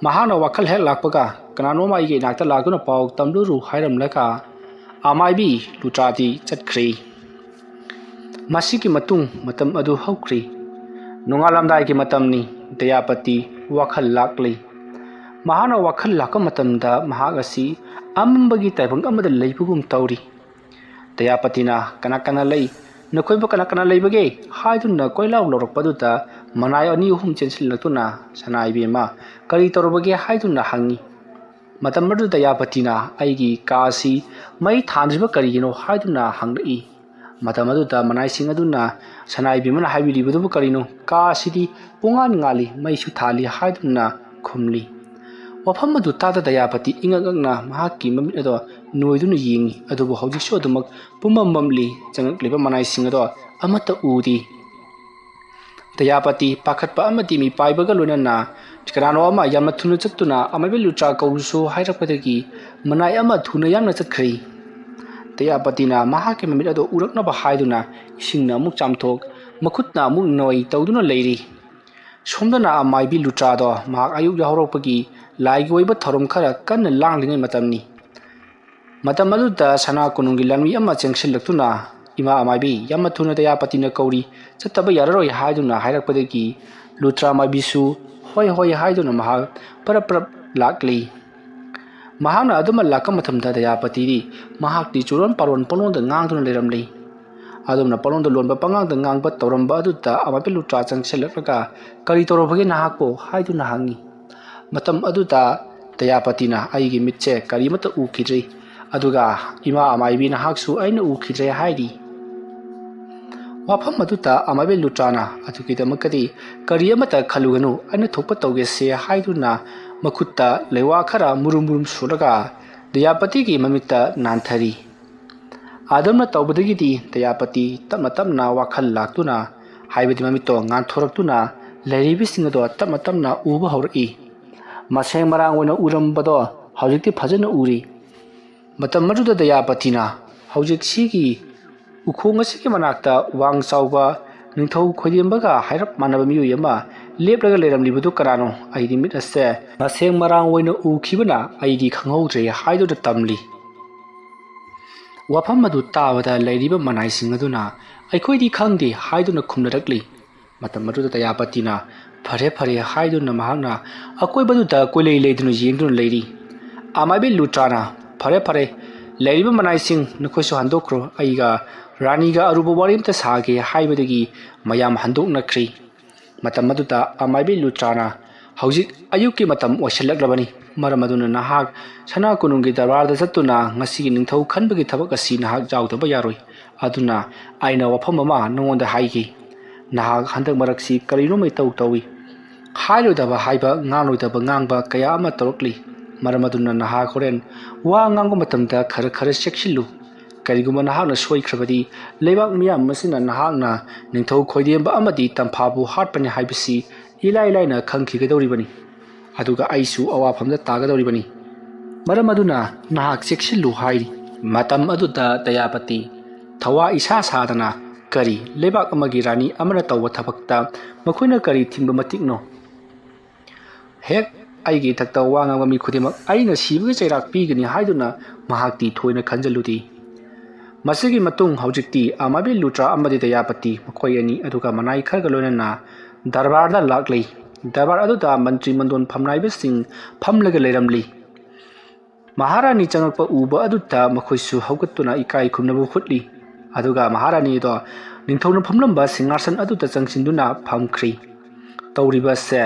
ꯃꯍꯥꯛꯅ ꯋꯥꯈꯜ ꯍꯦꯛ ꯂꯥꯛꯄꯒ ꯀꯅꯥꯅꯣꯝ ꯑꯩꯒꯤ ꯏꯅꯥꯛꯇ ꯂꯥꯛꯇꯨꯅ ꯄꯥꯎ ꯇꯝꯂꯨꯔꯨ ꯍꯥꯏꯔꯝꯂꯒ ꯑꯃꯥꯏꯕꯤ ꯂꯨꯇ꯭ꯔꯥꯗꯤ ꯆꯠꯈ꯭ꯔꯤ ꯃꯁꯤꯒꯤ ꯃꯇꯨꯡ ꯃꯇꯝ ꯑꯗꯨ ꯍꯧꯈ꯭ꯔꯤ ꯅꯣꯡꯉꯥꯜꯂꯝꯗꯥꯏꯒꯤ ꯃꯇꯝꯅꯤ ꯇꯌꯥꯄꯇꯤ ꯋꯥꯈꯜ ꯂꯥꯛꯂꯤ ꯃꯍꯥꯛꯅ ꯋꯥꯈꯜ ꯂꯥꯛꯄ ꯃꯇꯝꯗ ꯃꯍꯥꯛ ꯑꯁꯤ ꯑꯃꯝꯕꯒꯤ ꯇꯥꯏꯕꯪ ꯑꯃꯗ ꯂꯩꯕꯒꯨꯝ ꯇꯧꯔꯤ ꯇꯌꯥꯄꯇꯤꯅ ꯀꯅꯥ ꯀꯅꯥ ꯂꯩ ꯅꯈꯣꯏꯕꯨ ꯀꯅꯥ ꯀꯅꯥ ꯂꯩꯕꯒꯦ ꯍꯥꯏꯗꯨꯅ ꯀꯣꯏꯂꯥꯎ ꯂꯧꯔꯛꯄꯗꯨꯗ ꯃꯅꯥꯏ ꯑꯅꯤ ꯑꯍꯨꯝ ꯆꯦꯟꯁꯤꯜꯂꯛꯇꯨꯅ ꯁꯅꯥꯏꯕꯤ ꯑꯃ ꯀꯔꯤ ꯇꯧꯔꯕꯒꯦ ꯍꯥꯏꯗꯨꯅ ꯍꯪꯉꯤ ꯃꯇꯝ ꯑꯗꯨꯗ ꯇꯌꯥꯄꯇꯤꯅ ꯑꯩꯒꯤ ꯀꯥ ꯑꯁꯤ ꯃꯩ ꯊꯥꯟꯗ꯭ꯔꯤꯕ ꯀꯔꯤꯒꯤꯅꯣ ꯍꯥꯏꯗꯨꯅ ꯍꯪꯂꯛꯏ ꯃꯇꯝ ꯑꯗꯨꯗ ꯃꯅꯥꯏꯁꯤꯡ ꯑꯗꯨꯅ ꯁꯅꯥꯏꯕꯤ ꯑꯃꯅ ꯍꯥꯏꯕꯤꯔꯤꯕꯗꯨꯕꯨ ꯀꯔꯤꯅꯣ ꯀꯥ ꯑꯁꯤꯗꯤ ꯄꯨꯡꯉꯥꯟ ꯉꯥꯜꯂꯤ ꯃꯩꯁꯨ ꯊꯥꯜꯂꯤ ꯍꯥꯏꯗꯨꯅ ꯈꯨꯝꯂꯤ ꯋꯥꯐꯝ ꯑꯗꯨ ꯇꯥꯗ ꯇꯌꯥꯄꯇꯤ ꯏꯉꯛ ꯉꯛꯅ ꯃꯍꯥꯛꯀꯤ ꯃꯃꯤꯠ ꯑꯗꯣ ꯅꯣꯏꯗꯨꯅ ꯌꯦꯡꯉꯤ ꯑꯗꯨꯕꯨ ꯍꯧꯖꯤꯛꯁꯨ ꯑꯗꯨꯃꯛ ꯄꯨꯝꯃꯝ ꯃꯝꯂꯤ ꯆꯪꯉꯛꯂꯤꯕ ꯃꯅꯥꯏꯁꯤꯡ ꯑꯗꯣ ꯑꯃꯠꯇ ꯎꯗꯦ ꯇꯌꯥꯄꯇꯤ ꯄꯥꯈꯠꯄ ꯑꯃꯗꯤ ꯃꯤꯄꯥꯏꯕꯒ ꯂꯣꯏꯅꯅ ꯀꯅꯥꯅꯣ ꯑꯃ ꯌꯥꯝꯅ ꯊꯨꯅ ꯆꯠꯇꯨꯅ ꯑꯃꯥꯏꯕꯤ ꯂꯨꯇ꯭ꯔꯥ ꯀꯧꯔꯨꯁꯨ ꯍꯥꯏꯔꯛꯄꯗꯒꯤ ꯃꯅꯥꯏ ꯑꯃ ꯊꯨꯅ ꯌꯥꯝꯅ ꯆꯠꯈ꯭ꯔꯤ ꯇꯌꯥꯄꯇꯤꯅ ꯃꯍꯥꯛꯀꯤ ꯃꯃꯤꯠ ꯑꯗꯨ ꯎꯔꯛꯅꯕ ꯍꯥꯏꯗꯨꯅ ꯏꯁꯤꯡꯅ ꯑꯃꯨꯛ ꯆꯥꯝꯊꯣꯛ ꯃꯈꯨꯠꯅ ꯑꯃꯨꯛ ꯅꯣꯏ ꯇꯧꯗꯨꯅ ꯂꯩꯔꯤ ꯁꯣꯝꯗꯅ ꯑꯃꯥꯏꯕꯤ ꯂꯨꯇ꯭ꯔꯥꯗꯣ ꯃꯍꯥꯛ ꯑꯌꯨꯛ ꯌꯥꯍꯧꯔꯛꯄꯒꯤ ꯂꯥꯏꯒꯤ ꯑꯣꯏꯕ ꯊꯧꯔꯝ ꯈꯔ ꯀꯟꯅ ꯂꯥꯡꯂꯤꯉꯩ ꯃꯇꯝꯅꯤ ꯃꯇꯝ ꯑꯗꯨꯗ ꯁꯅꯥ ꯀꯣꯅꯨꯡꯒꯤ ꯂꯥꯟꯃꯤ ꯑꯃ ꯆꯦꯟꯁꯤꯜꯂꯛꯇꯨꯅ ꯏꯃꯥ ꯑꯃꯥꯏꯕꯤ ꯌꯥꯝꯅ ꯊꯨꯅ ꯇꯌꯥꯄꯇꯤꯅ ꯀꯧꯔꯤ ꯆꯠꯇꯕ ꯌꯥꯔꯔꯣꯏ ꯍꯥꯏꯗꯨꯅ ꯍꯥꯏꯔꯛꯄꯗꯒꯤ ꯂꯨꯇ꯭ꯔꯥ ꯃꯥꯏꯕꯤꯁꯨ ꯍꯣꯏ ꯍꯣꯏ ꯍꯥꯏꯗꯨꯅ ꯃꯍꯥꯛ ꯄꯔꯞ ꯄꯔꯞ ꯂꯥꯛꯂꯤ ꯃꯍꯥꯛꯅ ꯑꯗꯨꯃ ꯂꯥꯛꯄ ꯃꯇꯝꯗ ꯇꯌꯥꯄꯇꯤꯗꯤ ꯃꯍꯥꯛꯇꯤ ꯆꯨꯔꯣꯟ ꯄꯥꯔꯣꯟ ꯄꯪꯂꯣꯟꯗ ꯉꯥꯡꯗꯨꯅ ꯂꯩꯔꯝꯂꯤ ꯑꯗꯨꯝꯅ ꯄꯪꯂꯣꯟꯗ ꯂꯣꯟꯕ ꯄꯉꯥꯡꯗ ꯉꯥꯡꯕ ꯇꯧꯔꯝꯕ ꯑꯗꯨꯗ ꯑꯃꯥꯏꯕꯤ ꯂꯨꯇ꯭ꯔꯥ ꯆꯪꯁꯤꯜꯂꯛꯂꯒ ꯀꯔꯤ ꯇꯧꯔꯕꯒꯦ ꯅꯍꯥꯛꯄꯨ ꯍꯥꯏꯗꯨꯅ ꯍꯪꯉꯤ ꯃꯇꯝ ꯑꯗꯨꯗ ꯇꯌꯥꯄꯇꯤꯅ ꯑꯩꯒꯤ ꯃꯤꯠꯁꯦ ꯀꯔꯤꯃꯠꯇ ꯎꯈꯤꯗ꯭ꯔꯤ ꯑꯗꯨꯒ ꯏꯃꯥ ꯑꯃꯥꯏꯕꯤ ꯅꯍꯥꯛꯁꯨ ꯑꯩꯅ ꯎꯈꯤꯗ꯭ꯔꯦ ꯍꯥꯏꯔꯤ ꯋꯥꯐꯝ ꯑꯗꯨꯗ ꯑꯃꯥꯏꯕꯤ ꯂꯨꯇ꯭ꯔꯥꯅ ꯑꯗꯨꯒꯤꯗꯃꯛꯇꯗꯤ ꯀꯔꯤ ꯑꯃꯠꯇ ꯈꯜꯂꯨꯒꯅꯨ ꯑꯩꯅ ꯊꯣꯛꯄ ꯇꯧꯒꯦꯁꯦ ꯍꯥꯏꯗꯨꯅ ꯃꯈꯨꯠꯇ ꯂꯩꯋꯥ ꯈꯔ मुरुम मुरुम ꯁꯨꯔꯒ ꯇꯌꯥꯄꯇꯤꯒꯤ ꯃꯃꯤꯠꯇ ꯅꯥꯟꯊꯔꯤ ꯑꯗꯨꯝꯅ ꯇꯧꯕꯗꯒꯤꯗꯤ ꯇꯌꯥꯄꯇꯤ ꯇꯞꯅ ꯇꯞꯅ ꯋꯥꯈꯜ ꯂꯥꯛꯇꯨꯅ ꯍꯥꯏꯕꯗꯤ ꯃꯃꯤꯠꯇꯣ ꯉꯥꯟꯊꯣꯔꯛꯇꯨꯅ ꯂꯩꯔꯤꯕꯁꯤꯡ ꯑꯗꯣ ꯇꯞꯅ ꯇꯞꯅ ꯎꯕ ꯍꯧꯔꯛꯏ ꯃꯁꯦꯡ ꯃꯔꯥꯡ ꯑꯣꯏꯅ ꯎꯔꯝꯕꯗꯣ ꯍꯧꯖꯤꯛꯇꯤ ꯐꯖꯅ ꯎꯔꯤ ꯃꯇꯝ ꯑꯗꯨꯗ ꯇꯌꯥꯄꯇꯤꯅ ꯍꯧꯖꯤꯛꯁꯤꯒꯤ ꯎꯈꯣꯡ ꯑꯁꯤꯒꯤ ꯃꯅꯥꯛꯇ ꯋꯥꯡ ꯆꯥꯎꯕ ꯅꯤꯡꯊꯧ ꯈꯣꯏꯗꯦꯝꯕꯒ ꯍꯥꯏꯔꯞ ꯃꯥꯟꯅꯕ ꯃꯤꯑꯣꯏ ꯑꯃ ꯂꯦꯞꯂꯒ ꯂꯩꯔꯝꯂꯤꯕꯗꯨ ꯀꯅꯥꯅꯣ ꯑꯩꯗꯤ ꯃꯤꯠ ꯑꯁꯦ ꯃꯁꯦꯡ ꯃꯔꯥꯡ ꯑꯣꯏꯅ ꯎꯈꯤꯕꯅ ꯑꯩꯗꯤ ꯈꯪꯍꯧꯗ꯭ꯔꯦ ꯍꯥꯏꯗꯨꯅ ꯇꯝꯂꯤ ꯋꯥꯐꯝ ꯑꯗꯨ ꯇꯥꯕꯗ ꯂꯩꯔꯤꯕ ꯃꯅꯥꯏꯁꯤꯡ ꯑꯗꯨꯅ ꯑꯩꯈꯣꯏꯗꯤ ꯈꯪꯗꯦ ꯍꯥꯏꯗꯨꯅ ꯈꯨꯝꯅꯔꯛꯂꯤ ꯃꯇꯝ ꯑꯗꯨꯗ ꯇꯌꯥꯄꯇꯤꯅ ꯐꯔꯦ ꯐꯔꯦ ꯍꯥꯏꯗꯨꯅ ꯃꯍꯥꯛꯅ ꯑꯀꯣꯏꯕꯗꯨꯗ ꯀꯣꯏꯂꯩ ꯂꯩꯗꯨꯅ ꯌꯦꯡꯗꯨꯅ ꯂꯩꯔꯤ ꯑꯃꯥꯏꯕꯤ ꯂꯨꯇ꯭ꯔꯥꯅ ꯐꯔꯦ ꯐꯔꯦ ꯂꯩꯔꯤꯕ ꯃꯅꯥꯏꯁꯤꯡ ꯅꯈꯣꯏꯁꯨ ꯍꯟꯗꯣꯛꯈ꯭ꯔꯣ ꯑꯩꯒ ꯔꯥꯅꯤꯒ ꯑꯔꯨꯕ ꯋꯥꯔꯤ ꯑꯃꯇ ꯁꯥꯒꯦ ꯍꯥꯏꯕꯗꯒꯤ ꯃꯌꯥꯝ ꯍꯟꯗꯣꯛꯅꯈ꯭ꯔꯤ ꯃꯇꯝ ꯑꯗꯨꯗ ꯑꯃꯥꯏꯕꯤ ꯂꯨꯇ꯭ꯔꯥꯅ ꯍꯧꯖꯤꯛ ꯑꯌꯨꯛꯀꯤ ꯃꯇꯝ ꯑꯣꯏꯁꯤꯜꯂꯛꯂꯕꯅꯤ ꯃꯔꯝ ꯑꯗꯨꯅ ꯅꯍꯥꯛ ꯁꯅꯥ ꯀꯣꯅꯨꯡꯒꯤ ꯗꯔꯕꯥꯔꯗ ꯆꯠꯇꯨꯅ ꯉꯁꯤꯒꯤ ꯅꯤꯡꯊꯧ ꯈꯟꯕꯒꯤ ꯊꯕꯛ ꯑꯁꯤ ꯅꯍꯥꯛ ꯌꯥꯎꯗꯕ ꯌꯥꯔꯣꯏ ꯑꯗꯨꯅ ꯑꯩꯅ ꯋꯥꯐꯝ ꯑꯃ ꯅꯉꯣꯟꯗ ꯍꯥꯏꯒꯦ ꯅꯍꯥꯛ ꯍꯟꯗꯛ ꯃꯔꯛꯁꯤ ꯀꯔꯤꯅꯣꯃ ꯏꯇꯧ ꯇꯧꯏ ꯍꯥꯏꯔꯣꯏꯗꯕ ꯍꯥꯏꯕ ꯉꯥꯡꯂꯣꯏꯗꯕ ꯉꯥꯡꯕ ꯀꯌꯥ ꯑꯃ ꯇꯧꯔꯛꯂꯤ ꯃꯔꯝ ꯑꯗꯨꯅ ꯅꯍꯥꯛ ꯍꯣꯔꯦꯟ ꯋꯥ ꯉꯥꯡꯕ ꯃꯇꯝꯗ ꯈꯔ ꯈꯔ ꯆꯦꯛꯁꯤꯜꯂꯨ ꯀꯔꯤꯒꯨꯝꯕ ꯅꯍꯥꯛꯅ ꯁꯣꯏꯈ꯭ꯔꯕꯗꯤ ꯂꯩꯕꯥꯛ ꯃꯤꯌꯥꯝ ꯑꯁꯤꯅ ꯅꯍꯥꯛꯅ ꯅꯤꯡꯊꯧ ꯈꯣꯏꯗꯦꯝꯕ ꯑꯃꯗꯤ ꯇꯝꯐꯥꯕꯨ ꯍꯥꯠꯄꯅꯤ ꯍꯥꯏꯕꯁꯤ ꯏꯂꯥꯏ ꯂꯥꯏꯅ ꯈꯪꯈꯤꯒꯗꯧꯔꯤꯕꯅꯤ ꯑꯗꯨꯒ ꯑꯩꯁꯨ ꯑꯋꯥꯐꯝꯗ ꯇꯥꯒꯗꯧꯔꯤꯕꯅꯤ ꯃꯔꯝ ꯑꯗꯨꯅ ꯅꯍꯥꯛ ꯆꯦꯛꯁꯤꯜꯂꯨ ꯍꯥꯏꯔꯤ ꯃꯇꯝ ꯑꯗꯨꯗ ꯇꯌꯥꯄꯇꯤ ꯊꯋꯥ ꯏꯁꯥ ꯁꯥꯗꯅ ꯀꯔꯤ ꯂꯩꯕꯥꯛ ꯑꯃꯒꯤ ꯔꯥꯅꯤ ꯑꯃꯅ ꯇꯧꯕ ꯊꯕꯛꯇ ꯃꯈꯣꯏꯅ ꯀꯔꯤ ꯊꯤꯡꯕ ꯃꯇꯤꯛꯅꯣ ꯍꯦꯛ ꯑꯩꯒꯤ ꯏꯊꯛꯇ ꯋꯥ ꯉꯥꯡꯕ ꯃꯤ ꯈꯨꯗꯤꯡꯃꯛ ꯑꯩꯅ ꯁꯤꯕꯒꯤ ꯆꯩꯔꯥꯛ ꯄꯤꯒꯅꯤ ꯍꯥꯏꯗꯨꯅ ꯃꯍꯥꯛꯇꯤ ꯊꯣꯏꯅ ꯈꯟꯖꯜꯂꯨꯗꯦ ꯃꯁꯤꯒꯤ ꯃꯇꯨꯡ ꯍꯧꯖꯤꯛꯇꯤ ꯑꯃꯥꯏꯕꯤ ꯂꯨꯇ꯭ꯔꯥ ꯑꯃꯗꯤ ꯇꯌꯥꯄꯇꯤ ꯃꯈꯣꯏ ꯑꯅꯤ ꯑꯗꯨꯒ ꯃꯅꯥꯏ ꯈꯔꯒ ꯂꯣꯏꯅꯅ ꯗꯔꯕꯥꯔꯗ ꯂꯥꯛꯂꯤ ꯗꯔꯕꯥꯔ ꯑꯗꯨꯗ ꯃꯟꯇ꯭ꯔꯤ ꯃꯟꯗꯣꯟ ꯐꯝꯅꯥꯏꯕꯁꯤꯡ ꯐꯝꯂꯒ ꯂꯩꯔꯝꯂꯤ ꯃꯍꯥꯔꯥꯅꯤ ꯆꯪꯉꯛꯄ ꯎꯕ ꯑꯗꯨꯗ ꯃꯈꯣꯏꯁꯨ ꯍꯧꯒꯠꯇꯨꯅ ꯏꯀꯥꯏ ꯈꯨꯝꯅꯕ ꯍꯨꯠꯂꯤ ꯑꯗꯨꯒ ꯃꯍꯥꯔꯥꯅꯤ ꯑꯗꯣ ꯅꯤꯡꯊꯧꯅ ꯐꯝꯂꯝꯕ ꯁꯤꯡꯍꯥꯁꯟ ꯑꯗꯨꯗ ꯆꯪꯁꯤꯟꯗꯨꯅ ꯐꯝꯈ꯭ꯔꯤ ꯇꯧꯔꯤꯕꯁꯦ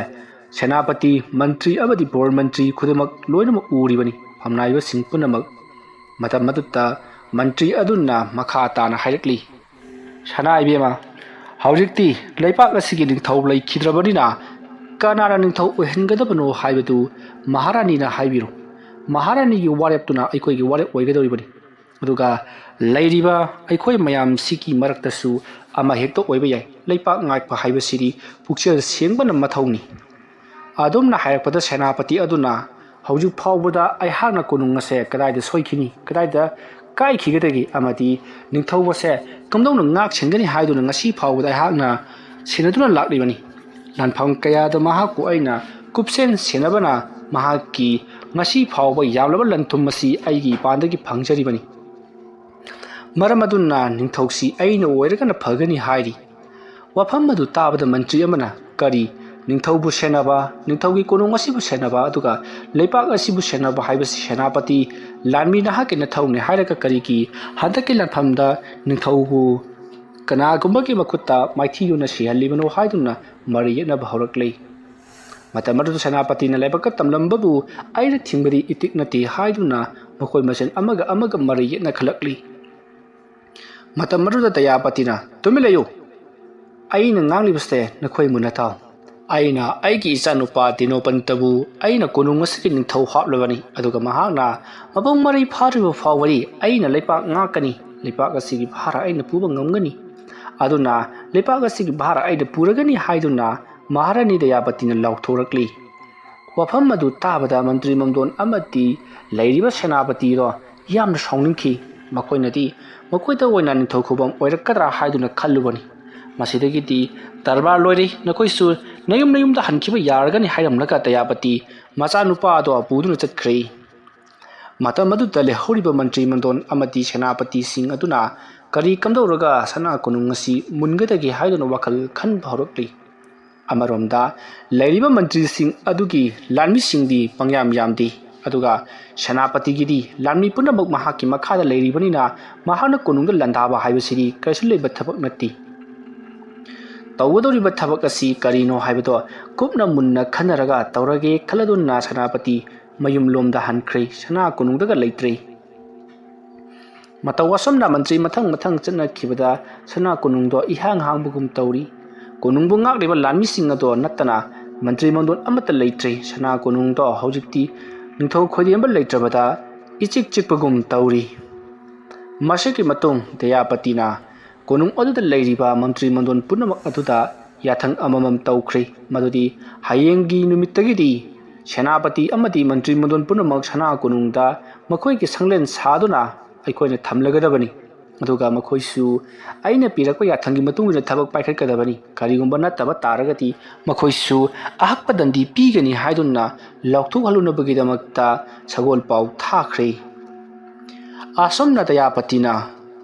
ꯁꯦꯅꯥꯄꯇꯤ ꯃꯟꯇ꯭ꯔꯤ ꯑꯃꯗꯤ ꯕꯣꯔ ꯃꯟꯇ꯭ꯔꯤ ꯈꯨꯗꯤꯡꯃꯛ ꯂꯣꯏꯅꯃꯛ ꯎꯔꯤꯕꯅꯤ ꯐꯝꯅꯥꯏꯕꯁꯤꯡ ꯄꯨꯝꯅꯃꯛ ꯃꯇꯝ ꯑꯗꯨꯗ ꯃꯟꯇ꯭ꯔꯤ ꯑꯗꯨꯅ ꯃꯈꯥ ꯇꯥꯅ ꯍꯥꯏꯔꯛꯂꯤ ꯁꯅꯥ ꯏꯕꯦꯝꯃ ꯍꯧꯖꯤꯛꯇꯤ ꯂꯩꯄꯥꯛ ꯑꯁꯤꯒꯤ ꯅꯤꯡꯊꯧ ꯂꯩꯈꯤꯗ꯭ꯔꯕꯅꯤꯅ ꯀꯅꯥꯅ ꯅꯤꯡꯊꯧ ꯑꯣꯏꯍꯟꯒꯗꯕꯅꯣ ꯍꯥꯏꯕꯗꯨ ꯃꯍꯥꯔꯥꯅꯤꯅ ꯍꯥꯏꯕꯤꯔꯣ ꯃꯍꯥꯔꯥꯅꯤꯒꯤ ꯋꯥꯔꯦꯞꯇꯨꯅ ꯑꯩꯈꯣꯏꯒꯤ ꯋꯥꯔꯦꯞ ꯑꯣꯏꯒꯗꯧꯔꯤꯕꯅꯤ ꯑꯗꯨꯒ ꯂꯩꯔꯤꯕ ꯑꯩꯈꯣꯏ ꯃꯌꯥꯝꯁꯤꯒꯤ ꯃꯔꯛꯇꯁꯨ ꯑꯃ ꯍꯦꯛꯇ ꯑꯣꯏꯕ ꯌꯥꯏ ꯂꯩꯄꯥꯛ ꯉꯥꯛꯄ ꯍꯥꯏꯕꯁꯤꯗꯤ ꯄꯨꯛꯆꯦꯜ ꯁꯦꯡꯕꯅ ꯃꯊꯧꯅꯤ ꯑꯗꯨꯝꯅ ꯍꯥꯏꯔꯛꯄꯗ ꯁꯦꯅꯥꯄꯇꯤ ꯑꯗꯨꯅ ꯍꯧꯖꯤꯛ ꯐꯥꯎꯕꯗ ꯑꯩꯍꯥꯛꯅ ꯀꯣꯅꯨꯡ ꯑꯁꯦ ꯀꯗꯥꯏꯗ ꯁꯣꯏꯈꯤꯅꯤ ꯀꯗꯥꯏꯗ ꯀꯥꯏꯈꯤꯒꯗꯒꯦ ꯑꯃꯗꯤ ꯅꯤꯡꯊꯧ ꯑꯁꯦ ꯀꯝꯗꯧꯅ ꯉꯥꯛ ꯁꯦꯟꯒꯅꯤ ꯍꯥꯏꯗꯨꯅ ꯉꯁꯤ ꯐꯥꯎꯕꯗ ꯑꯩꯍꯥꯛꯅ ꯁꯦꯟꯅꯗꯨꯅ ꯂꯥꯛꯂꯤꯕꯅꯤ ꯂꯥꯟꯐꯝ ꯀꯌꯥꯗ ꯃꯍꯥꯛꯄꯨ ꯑꯩꯅ ꯀꯨꯞꯁꯦꯟ ꯁꯦꯟꯅꯕꯅ ꯃꯍꯥꯛꯀꯤ ꯉꯁꯤ ꯐꯥꯎꯕ ꯌꯥꯝꯂꯕ ꯂꯟꯊꯨꯝ ꯑꯁꯤ ꯑꯩꯒꯤ ꯏꯄꯥꯟꯗꯒꯤ ꯐꯪꯖꯔꯤꯕꯅꯤ ꯃꯔꯝ ꯑꯗꯨꯅ ꯅꯤꯡꯊꯧꯁꯤ ꯑꯩꯅ ꯑꯣꯏꯔꯒꯅ ꯐꯒꯅꯤ ꯍꯥꯏꯔꯤ ꯋꯥꯐꯝ ꯑꯗꯨ ꯇꯥꯕꯗ ꯃꯟꯇ꯭ꯔꯤ ꯑꯃꯅ ꯀꯔꯤ ꯅꯤꯡꯊꯧꯕꯨ ꯁꯦꯟꯅꯕ ꯅꯤꯡꯊꯧꯒꯤ ꯀꯣꯅꯨꯡ ꯑꯁꯤꯕꯨ ꯁꯦꯟꯅꯕ ꯑꯗꯨꯒ ꯂꯩꯄꯥꯛ ꯑꯁꯤꯕꯨ ꯁꯦꯟꯅꯕ ꯍꯥꯏꯕꯁꯤ ꯁꯦꯅꯥꯄꯇꯤ ꯂꯥꯟꯃꯤ ꯅꯍꯥꯛꯀꯤ ꯅꯊꯧꯅꯤ ꯍꯥꯏꯔꯒ ꯀꯔꯤꯒꯤ ꯍꯟꯗꯛꯀꯤ ꯂꯥꯟꯐꯝꯗ ꯅꯤꯡꯊꯧꯕꯨ ꯀꯅꯥꯒꯨꯝꯕꯒꯤ ꯃꯈꯨꯠꯇ ꯃꯥꯏꯊꯤꯗꯨꯅ ꯁꯤꯍꯜꯂꯤꯕꯅꯣ ꯍꯥꯏꯗꯨꯅ ꯃꯔꯩ ꯌꯦꯠꯅꯕ ꯍꯧꯔꯛꯂꯤ ꯃꯇꯝ ꯑꯗꯨꯗ ꯁꯦꯅꯥꯄꯇꯤꯅ ꯂꯥꯏꯕꯛꯀ ꯇꯝꯂꯝꯕꯕꯨ ꯑꯩꯅ ꯊꯤꯡꯕꯗꯤ ꯏꯇꯤꯛ ꯅꯠꯇꯦ ꯍꯥꯏꯗꯨꯅ ꯃꯈꯣꯏ ꯃꯁꯦꯟ ꯑꯃꯒ ꯃꯔꯩ ꯌꯦꯠꯅ ꯈꯜꯂꯛꯂꯤ ꯃꯇꯝ ꯑꯗꯨꯗ ꯗꯌꯥꯄꯇꯤꯅ ꯇꯨꯃꯤꯟ ꯂꯩꯌꯨ ꯑꯩꯅ ꯉꯥꯡꯂꯤꯕꯁꯦ ꯅꯈꯣꯏ ꯃꯨꯟꯅ ꯇꯥꯎ ꯑꯩꯅ ꯑꯩꯒꯤ ꯏꯆꯥꯅꯨꯄꯥ ꯗꯤꯅꯣꯄꯟꯇꯕꯨ ꯑꯩꯅ ꯀꯣꯅꯨꯡ ꯑꯁꯤꯒꯤ ꯅꯤꯡꯊꯧ ꯍꯥꯞꯂꯕꯅꯤ ꯑꯗꯨꯒ ꯃꯍꯥꯛꯅ ꯃꯄꯨꯡ ꯃꯔꯩ ꯐꯥꯗ꯭ꯔꯤꯕ ꯐꯥꯎꯕꯗꯤ ꯑꯩꯅ ꯂꯩꯄꯥꯛ ꯉꯥꯛꯀꯅꯤ ꯂꯩꯄꯥꯛ ꯑꯁꯤꯒꯤ ꯚꯥꯔ ꯑꯩꯅ ꯄꯨꯕ ꯉꯝꯒꯅꯤ ꯑꯗꯨꯅ ꯂꯩꯄꯥꯛ ꯑꯁꯤꯒꯤ ꯚꯥꯔ ꯑꯩꯅ ꯄꯨꯔꯒꯅꯤ ꯍꯥꯏꯗꯨꯅ ꯃꯍꯥꯔꯥꯅꯤ ꯗꯌꯥꯄꯇꯤꯅ ꯂꯥꯎꯊꯣꯔꯛꯂꯤ ꯋꯥꯐꯝ ꯑꯗꯨ ꯇꯥꯕꯗ ꯃꯟꯇ꯭ꯔꯤ ꯃꯝꯗꯣꯟ ꯑꯃꯗꯤ ꯂꯩꯔꯤꯕ ꯁꯦꯅꯥꯄꯇꯤꯗꯣ ꯌꯥꯝꯅ ꯁꯥꯎꯅꯤꯡꯈꯤ ꯃꯈꯣꯏꯅꯗꯤ ꯃꯈꯣꯏꯗ ꯑꯣꯏꯅ ꯅꯤꯡꯊꯧ ꯈꯨꯕꯝ ꯑꯣꯏꯔꯛꯀꯗ꯭ꯔꯥ ꯍꯥꯏꯗꯨꯅ ꯈꯜꯂꯨꯕꯅꯤ ꯃꯁꯤꯗꯒꯤꯗꯤ ꯗꯔꯕꯥꯔ ꯂꯣꯏꯔꯦ ꯅꯈꯣꯏꯁꯨ ꯅꯌꯨꯝꯗ ꯍꯟꯈꯤꯕ ꯌꯥꯔꯒꯅꯤ ꯍꯥꯏꯔꯝꯂꯒ ꯗꯌꯥꯄꯇꯤ ꯃꯆꯥꯅꯨꯄꯥ ꯑꯗꯣ ꯄꯨꯗꯨꯅ ꯆꯠꯈ꯭ꯔꯦ ꯃꯇꯝ ꯑꯗꯨꯗ ꯂꯩꯍꯧꯔꯤꯕ ꯃꯟꯇ꯭ꯔꯤ ꯃꯟꯗꯣꯟ ꯑꯃꯗꯤ ꯁꯦꯅꯥꯄꯇꯤꯁꯤꯡ ꯑꯗꯨꯅ ꯀꯔꯤ ꯀꯝꯗꯧꯔꯒ ꯁꯅꯥ ꯀꯣꯅꯨꯡ ꯑꯁꯤ ꯃꯨꯟꯒꯗꯒꯦ ꯍꯥꯏꯗꯨꯅ ꯋꯥꯈꯜ ꯈꯟꯕ ꯍꯧꯔꯛꯂꯤ ꯑꯃꯔꯣꯝꯗ ꯂꯩꯔꯤꯕ ꯃꯟꯇ꯭ꯔꯤꯁꯤꯡ ꯑꯗꯨꯒꯤ ꯂꯥꯟꯃꯤꯁꯤꯡꯗꯤ ꯄꯪꯌꯥꯝ ꯌꯥꯝꯗꯦ ꯑꯗꯨꯒ ꯁꯦꯅꯥꯄꯇꯤꯒꯤꯗꯤ ꯂꯥꯟꯃꯤ ꯄꯨꯝꯅꯃꯛ ꯃꯍꯥꯛꯀꯤ ꯃꯈꯥꯗ ꯂꯩꯔꯤꯕꯅꯤꯅ ꯃꯍꯥꯛꯅ ꯀꯣꯅꯨꯡꯗ ꯂꯥꯟꯗꯥꯕ ꯍꯥꯏꯕꯁꯤꯗꯤ ꯀꯩꯁꯨ ꯂꯩꯕ ꯊꯕꯛ ꯅꯠꯇꯦ ꯇꯧꯒꯗꯧꯔꯤꯕ ꯊꯕꯛ ꯑꯁꯤ ꯀꯔꯤꯅꯣ ꯍꯥꯏꯕꯗꯣ ꯀꯨꯞꯅ ꯃꯨꯟꯅ ꯈꯟꯅꯔꯒ ꯇꯧꯔꯒꯦ ꯈꯜꯂꯗꯨꯅ ꯁꯦꯅꯥꯄꯇꯤ ꯃꯌꯨꯝꯂꯣꯝꯗ ꯍꯟꯈ꯭ꯔꯦ ꯁꯅꯥ ꯀꯣꯅꯨꯡꯗꯒ ꯂꯩꯇ꯭ꯔꯦ ꯃꯇꯧ ꯑꯁꯨꯝꯅ ꯃꯟꯇ꯭ꯔꯤ ꯃꯊꯪ ꯆꯠꯅꯈꯤꯕꯗ ꯁꯅꯥ ꯀꯣꯅꯨꯡꯗꯣ ꯏꯍꯥꯡ ꯍꯥꯡꯕꯒꯨꯝ ꯇꯧꯔꯤ ꯀꯣꯅꯨꯡꯕꯨ ꯉꯥꯛꯂꯤꯕ ꯂꯥꯟꯃꯤꯁꯤꯡ ꯑꯗꯣ ꯅꯠꯇꯅ ꯃꯟꯇ꯭ꯔꯤ ꯃꯟꯗꯣꯟ ꯑꯃꯠꯇ ꯂꯩꯇ꯭ꯔꯦ ꯁꯅꯥ ꯀꯣꯅꯨꯡꯗꯣ ꯍꯧꯖꯤꯛꯇꯤ ꯅꯤꯡꯊꯧ ꯈꯣꯏꯗꯦꯝꯕ ꯂꯩꯇ꯭ꯔꯕꯗ ꯏꯆꯤꯛ ꯆꯤꯛꯄꯒꯨm ꯇꯧꯔꯤ ꯃꯁꯤꯒꯤ ꯃꯇꯨꯡ ꯗꯌꯥꯄꯇꯤꯅ ꯀꯣꯅꯨꯡ ꯑꯗꯨꯗ ꯂꯩꯔꯤꯕ ꯃꯟꯇ꯭ꯔꯤ ꯃꯟꯗꯣꯟ ꯄꯨꯝꯅꯃꯛ ꯑꯗꯨꯗ ꯌꯥꯊꯪ ꯑꯃꯃꯝ ꯇꯧꯈ꯭ꯔꯦ ꯃꯗꯨꯗꯤ ꯍꯌꯦꯡꯒꯤ ꯅꯨꯃꯤꯠꯇꯒꯤꯗꯤ ꯁꯦꯅꯥꯄꯇꯤ ꯑꯃꯗꯤ ꯃꯟꯇ꯭ꯔꯤ ꯃꯟꯗꯣꯟ ꯄꯨꯝꯅꯃꯛ ꯁꯅꯥ ꯀꯣꯅꯨꯡꯗ ꯃꯈꯣꯏꯒꯤ ꯁꯪꯂꯦꯟ ꯁꯥꯗꯨꯅ ꯑꯩꯈꯣꯏꯅ ꯊꯝꯂꯒꯗꯕꯅꯤ ꯑꯗꯨꯒ ꯃꯈꯣꯏꯁꯨ ꯑꯩꯅ ꯄꯤꯔꯛꯄ ꯌꯥꯊꯪꯒꯤ ꯃꯇꯨꯡ ꯏꯟꯅ ꯊꯕꯛ ꯄꯥꯏꯈꯠꯀꯗꯕꯅꯤ ꯀꯔꯤꯒꯨꯝꯕ ꯅꯠꯇꯕ ꯇꯥꯔꯒꯗꯤ ꯃꯈꯣꯏꯁꯨ ꯑꯍꯛꯄ ꯗꯟꯗꯤ ꯄꯤꯒꯅꯤ ꯍꯥꯏꯗꯨꯅ ꯂꯥꯎꯊꯣꯛꯍꯜꯂꯨꯅꯕꯒꯤꯗꯃꯛꯇ ꯁꯒꯣꯜ ꯄꯥꯎ ꯊꯥꯈ꯭ꯔꯦ ꯑꯁꯨꯝꯅ ꯗꯌꯥꯄꯇꯤꯅ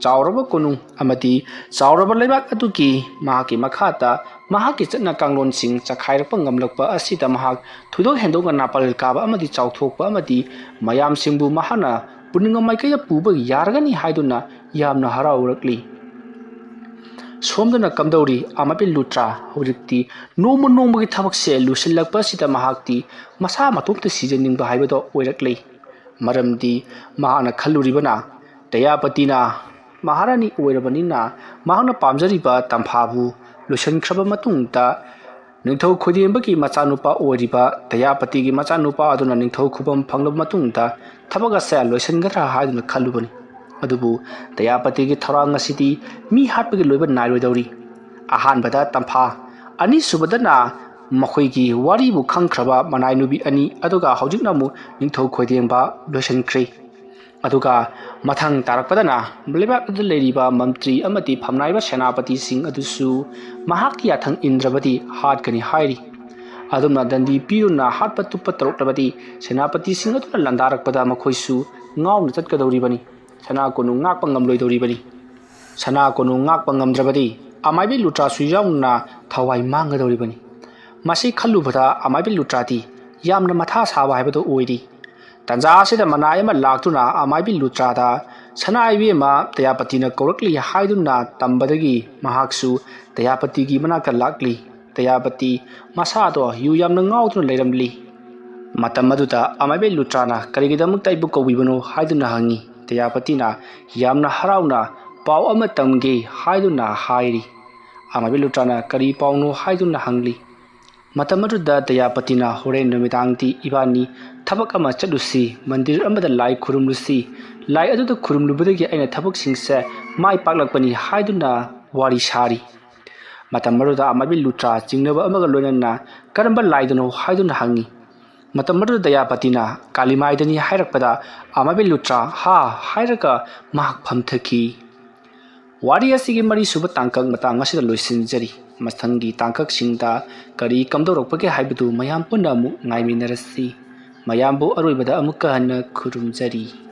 ꯆꯥꯎꯔꯕ ꯀꯣꯅꯨꯡ ꯑꯃꯗꯤ ꯆꯥꯎꯔꯕ ꯂꯩꯕꯥꯛ ꯑꯗꯨꯒꯤ ꯃꯍꯥꯛꯀꯤ ꯃꯈꯥꯗ ꯃꯍꯥꯛꯀꯤ ꯆꯠꯅ ꯀꯥꯡꯂꯣꯟꯁꯤꯡ ꯆꯈꯥꯏꯔꯛꯄ ꯉꯝꯂꯛꯄ ꯑꯁꯤꯗ ꯃꯍꯥꯛ ꯊꯣꯏꯗꯣꯛ ꯍꯦꯟꯗꯣꯛꯅ ꯅꯥꯄꯜ ꯀꯥꯕ ꯑꯃꯗꯤ ꯆꯥꯎꯊꯣꯛꯄ ꯑꯃꯗꯤ ꯃꯌꯥꯝꯁꯤꯡꯕꯨ ꯃꯍꯥꯛꯅ ꯄꯨꯛꯅꯤꯡ ꯃꯥꯏꯀꯩꯗ ꯄꯨꯕ ꯌꯥꯔꯒꯅꯤ ꯍꯥꯏꯗꯨꯅ ꯌꯥꯝꯅ ꯍꯔꯥꯎꯔꯛꯂꯤ ꯁꯣꯝꯗꯅ ꯀꯝꯗꯧꯔꯤ ꯑꯃꯥꯏꯕꯤ ꯂꯨꯇ꯭ꯔꯥ ꯍꯧꯖꯤꯛꯇꯤ ꯅꯣꯡꯃꯒꯤ ꯊꯕꯛꯁꯦ ꯂꯨꯁꯤꯜꯂꯛꯄ ꯑꯁꯤꯗ ꯃꯍꯥꯛꯇꯤ ꯃꯁꯥ ꯃꯇꯣꯝꯇ ꯁꯤꯖꯅꯤꯡꯕ ꯍꯥꯏꯕꯗꯣ ꯑꯣꯏꯔꯛꯂꯤ ꯃꯔꯝꯗꯤ ꯃꯍꯥꯛꯅ ꯈꯜꯂꯨꯔꯤꯕꯅ ꯗꯌꯥꯄꯇꯤꯅ ꯃꯍꯥꯔꯥꯅꯤ ꯑꯣꯏꯔꯕꯅꯤꯅ ꯃꯍꯥꯛꯅ ꯄꯥꯝꯖꯔꯤꯕ ꯇꯝꯐꯥꯕꯨ ꯂꯣꯏꯁꯤꯟꯈ꯭ꯔꯕ ꯃꯇꯨꯡꯗ ꯅꯤꯡꯊꯧ ꯈꯣꯏꯗꯦꯝꯕꯒꯤ ꯃꯆꯥꯅꯨꯄꯥ ꯑꯣꯏꯔꯤꯕ ꯗꯌꯥꯄꯇꯤꯒꯤ ꯃꯆꯥꯅꯨꯄꯥ ꯑꯗꯨꯅ ꯅꯤꯡꯊꯧ ꯈꯨꯕꯝ ꯐꯪꯂꯕ ꯃꯇꯨꯡꯗ ꯊꯕꯛ ꯑꯁꯦ ꯂꯣꯏꯁꯤꯟꯒꯗ꯭ꯔꯥ ꯍꯥꯏꯗꯨꯅ ꯈꯜꯂꯨꯕꯅꯤ ꯑꯗꯨꯕꯨ ꯗꯌꯥꯄꯇꯤꯒꯤ ꯊꯧꯔꯥꯡ ꯑꯁꯤꯗꯤ ꯃꯤ ꯍꯥꯠꯄꯒꯤ ꯂꯣꯏꯕ ꯅꯥꯏꯔꯣꯏꯗꯧꯔꯤ ꯑꯍꯥꯟꯕꯗ ꯇꯝꯐꯥ ꯑꯅꯤꯁꯨꯕꯗꯅ ꯃꯈꯣꯏꯒꯤ ꯋꯥꯔꯤꯕꯨ ꯈꯪꯈ꯭ꯔꯕ ꯃꯅꯥꯏ ꯅꯨꯕꯤ ꯑꯅꯤ ꯑꯗꯨꯒ ꯍꯧꯖꯤꯛꯅ ꯑꯃꯨꯛ ꯅꯤꯡꯊꯧ ꯈꯣꯏꯗꯦꯝꯕ ꯂꯣꯏꯁꯤꯟꯈ꯭ꯔꯦ ꯑꯗꯨꯒ ꯃꯊꯪ ꯇꯥꯔꯛꯄꯗꯅ ꯂꯩꯕꯥꯛ ꯑꯗꯨꯗ ꯂꯩꯔꯤꯕ ꯃꯟꯇ꯭ꯔꯤ ꯑꯃꯗꯤ ꯐꯝꯅꯥꯏꯕ ꯁꯦꯅꯥꯄꯇꯤꯁꯤꯡ ꯑꯗꯨꯁꯨ ꯃꯍꯥꯛꯀꯤ ꯌꯥꯊꯪ ꯏꯟꯗ꯭ꯔꯕꯗꯤ ꯍꯥꯠꯀꯅꯤ ꯍꯥꯏꯔꯤ ꯑꯗꯨꯝꯅ ꯗꯟꯗꯤ ꯄꯤꯗꯨꯅ ꯍꯥꯠꯄ ꯇꯨꯞꯄ ꯇꯧꯔꯛꯂꯕꯗꯤ ꯁꯦꯅꯥꯄꯇꯤꯁꯤꯡ ꯑꯗꯨꯅ ꯂꯥꯟꯗꯥꯔꯛꯄꯗ ꯃꯈꯣꯏꯁꯨ ꯉꯥꯎꯅ ꯆꯠꯀꯗꯧꯔꯤꯕꯅꯤ ꯁꯅꯥ ꯀꯣꯅꯨꯡ ꯉꯥꯛꯄ ꯉꯝꯂꯣꯏꯗꯧꯔꯤꯕꯅꯤ ꯁꯅꯥ ꯀꯣꯅꯨꯡ ꯉꯥꯛꯄ ꯉꯝꯗ꯭ꯔꯕꯗꯤ ꯑꯃꯥꯏꯕꯤ ꯂꯨꯇ꯭ꯔꯥꯁꯨ ꯌꯥꯎꯅ ꯊꯋꯥꯏ ꯃꯥꯡꯒꯗꯧꯔꯤꯕꯅꯤ ꯃꯁꯤ ꯈꯜꯂꯨꯕꯗ ꯑꯃꯥꯏꯕꯤ ꯂꯨꯇ꯭ꯔꯥꯗꯤ ꯌꯥꯝꯅ ꯃꯊꯥ ꯁꯥꯕ ꯍꯥꯏꯕꯗꯨ ꯑꯣꯏꯔꯤ ꯇꯟꯖꯥ ꯑꯁꯤꯗ ꯃꯅꯥꯏ ꯑꯃ ꯂꯥꯛꯇꯨꯅ ꯑꯃꯥꯏꯕꯤ ꯂꯨꯇ꯭ꯔꯥꯗ ꯁꯅꯥ ꯏꯕꯦꯝꯃ ꯗꯌꯥꯄꯇꯤꯅ ꯀꯧꯔꯛꯂꯤ ꯍꯥꯏꯗꯨꯅ ꯇꯝꯕꯗꯒꯤ ꯃꯍꯥꯛꯁꯨ ꯗꯌꯥꯄꯇꯤꯒꯤ ꯃꯅꯥꯛꯇ ꯂꯥꯛꯂꯤ ꯗꯌꯥꯄꯇꯤ ꯃꯁꯥꯗꯣ ꯌꯨ ꯌꯥꯝꯅ ꯉꯥꯎꯗꯨꯅ ꯂꯩꯔꯝꯂꯤ ꯃꯇꯝ ꯑꯗꯨꯗ ꯑꯃꯥꯏꯕꯤ ꯂꯨꯇ꯭ꯔꯥꯅ ꯀꯔꯤꯒꯤꯗꯃꯛꯇ ꯑꯩꯕꯨ ꯀꯧꯕꯤꯕꯅꯣ ꯍꯥꯏꯗꯨꯅ ꯍꯪꯉꯤ Dayapati-na yamna harauna pau ama tamge haiduna hairi. Amabi Lutra-na kari pauno haiduna hangli. Matamaduda Dayapati-na horen numidangti ibani thabak ama chatlusi mandir amada lai khurumlusi lai aduda khurumlubadagi aina thabak singse mai paklakpani haiduna wari shari. Matamaduda Amabi Lutra jingnaba amaga loinana karamba laiduno haiduna hangi. Matamaduda Dayapati-na Kalimaidani hairakpada Amabi Lutra ha hairaka mahak phamthaki. Wari asigi mari suba tangkak matang asida loisinjari. Mathangi tangkak singda kari kamdorokpage haibadu mayam punna amu ngaiminarasi. Mayambu aroibada amuka hana khurumjari.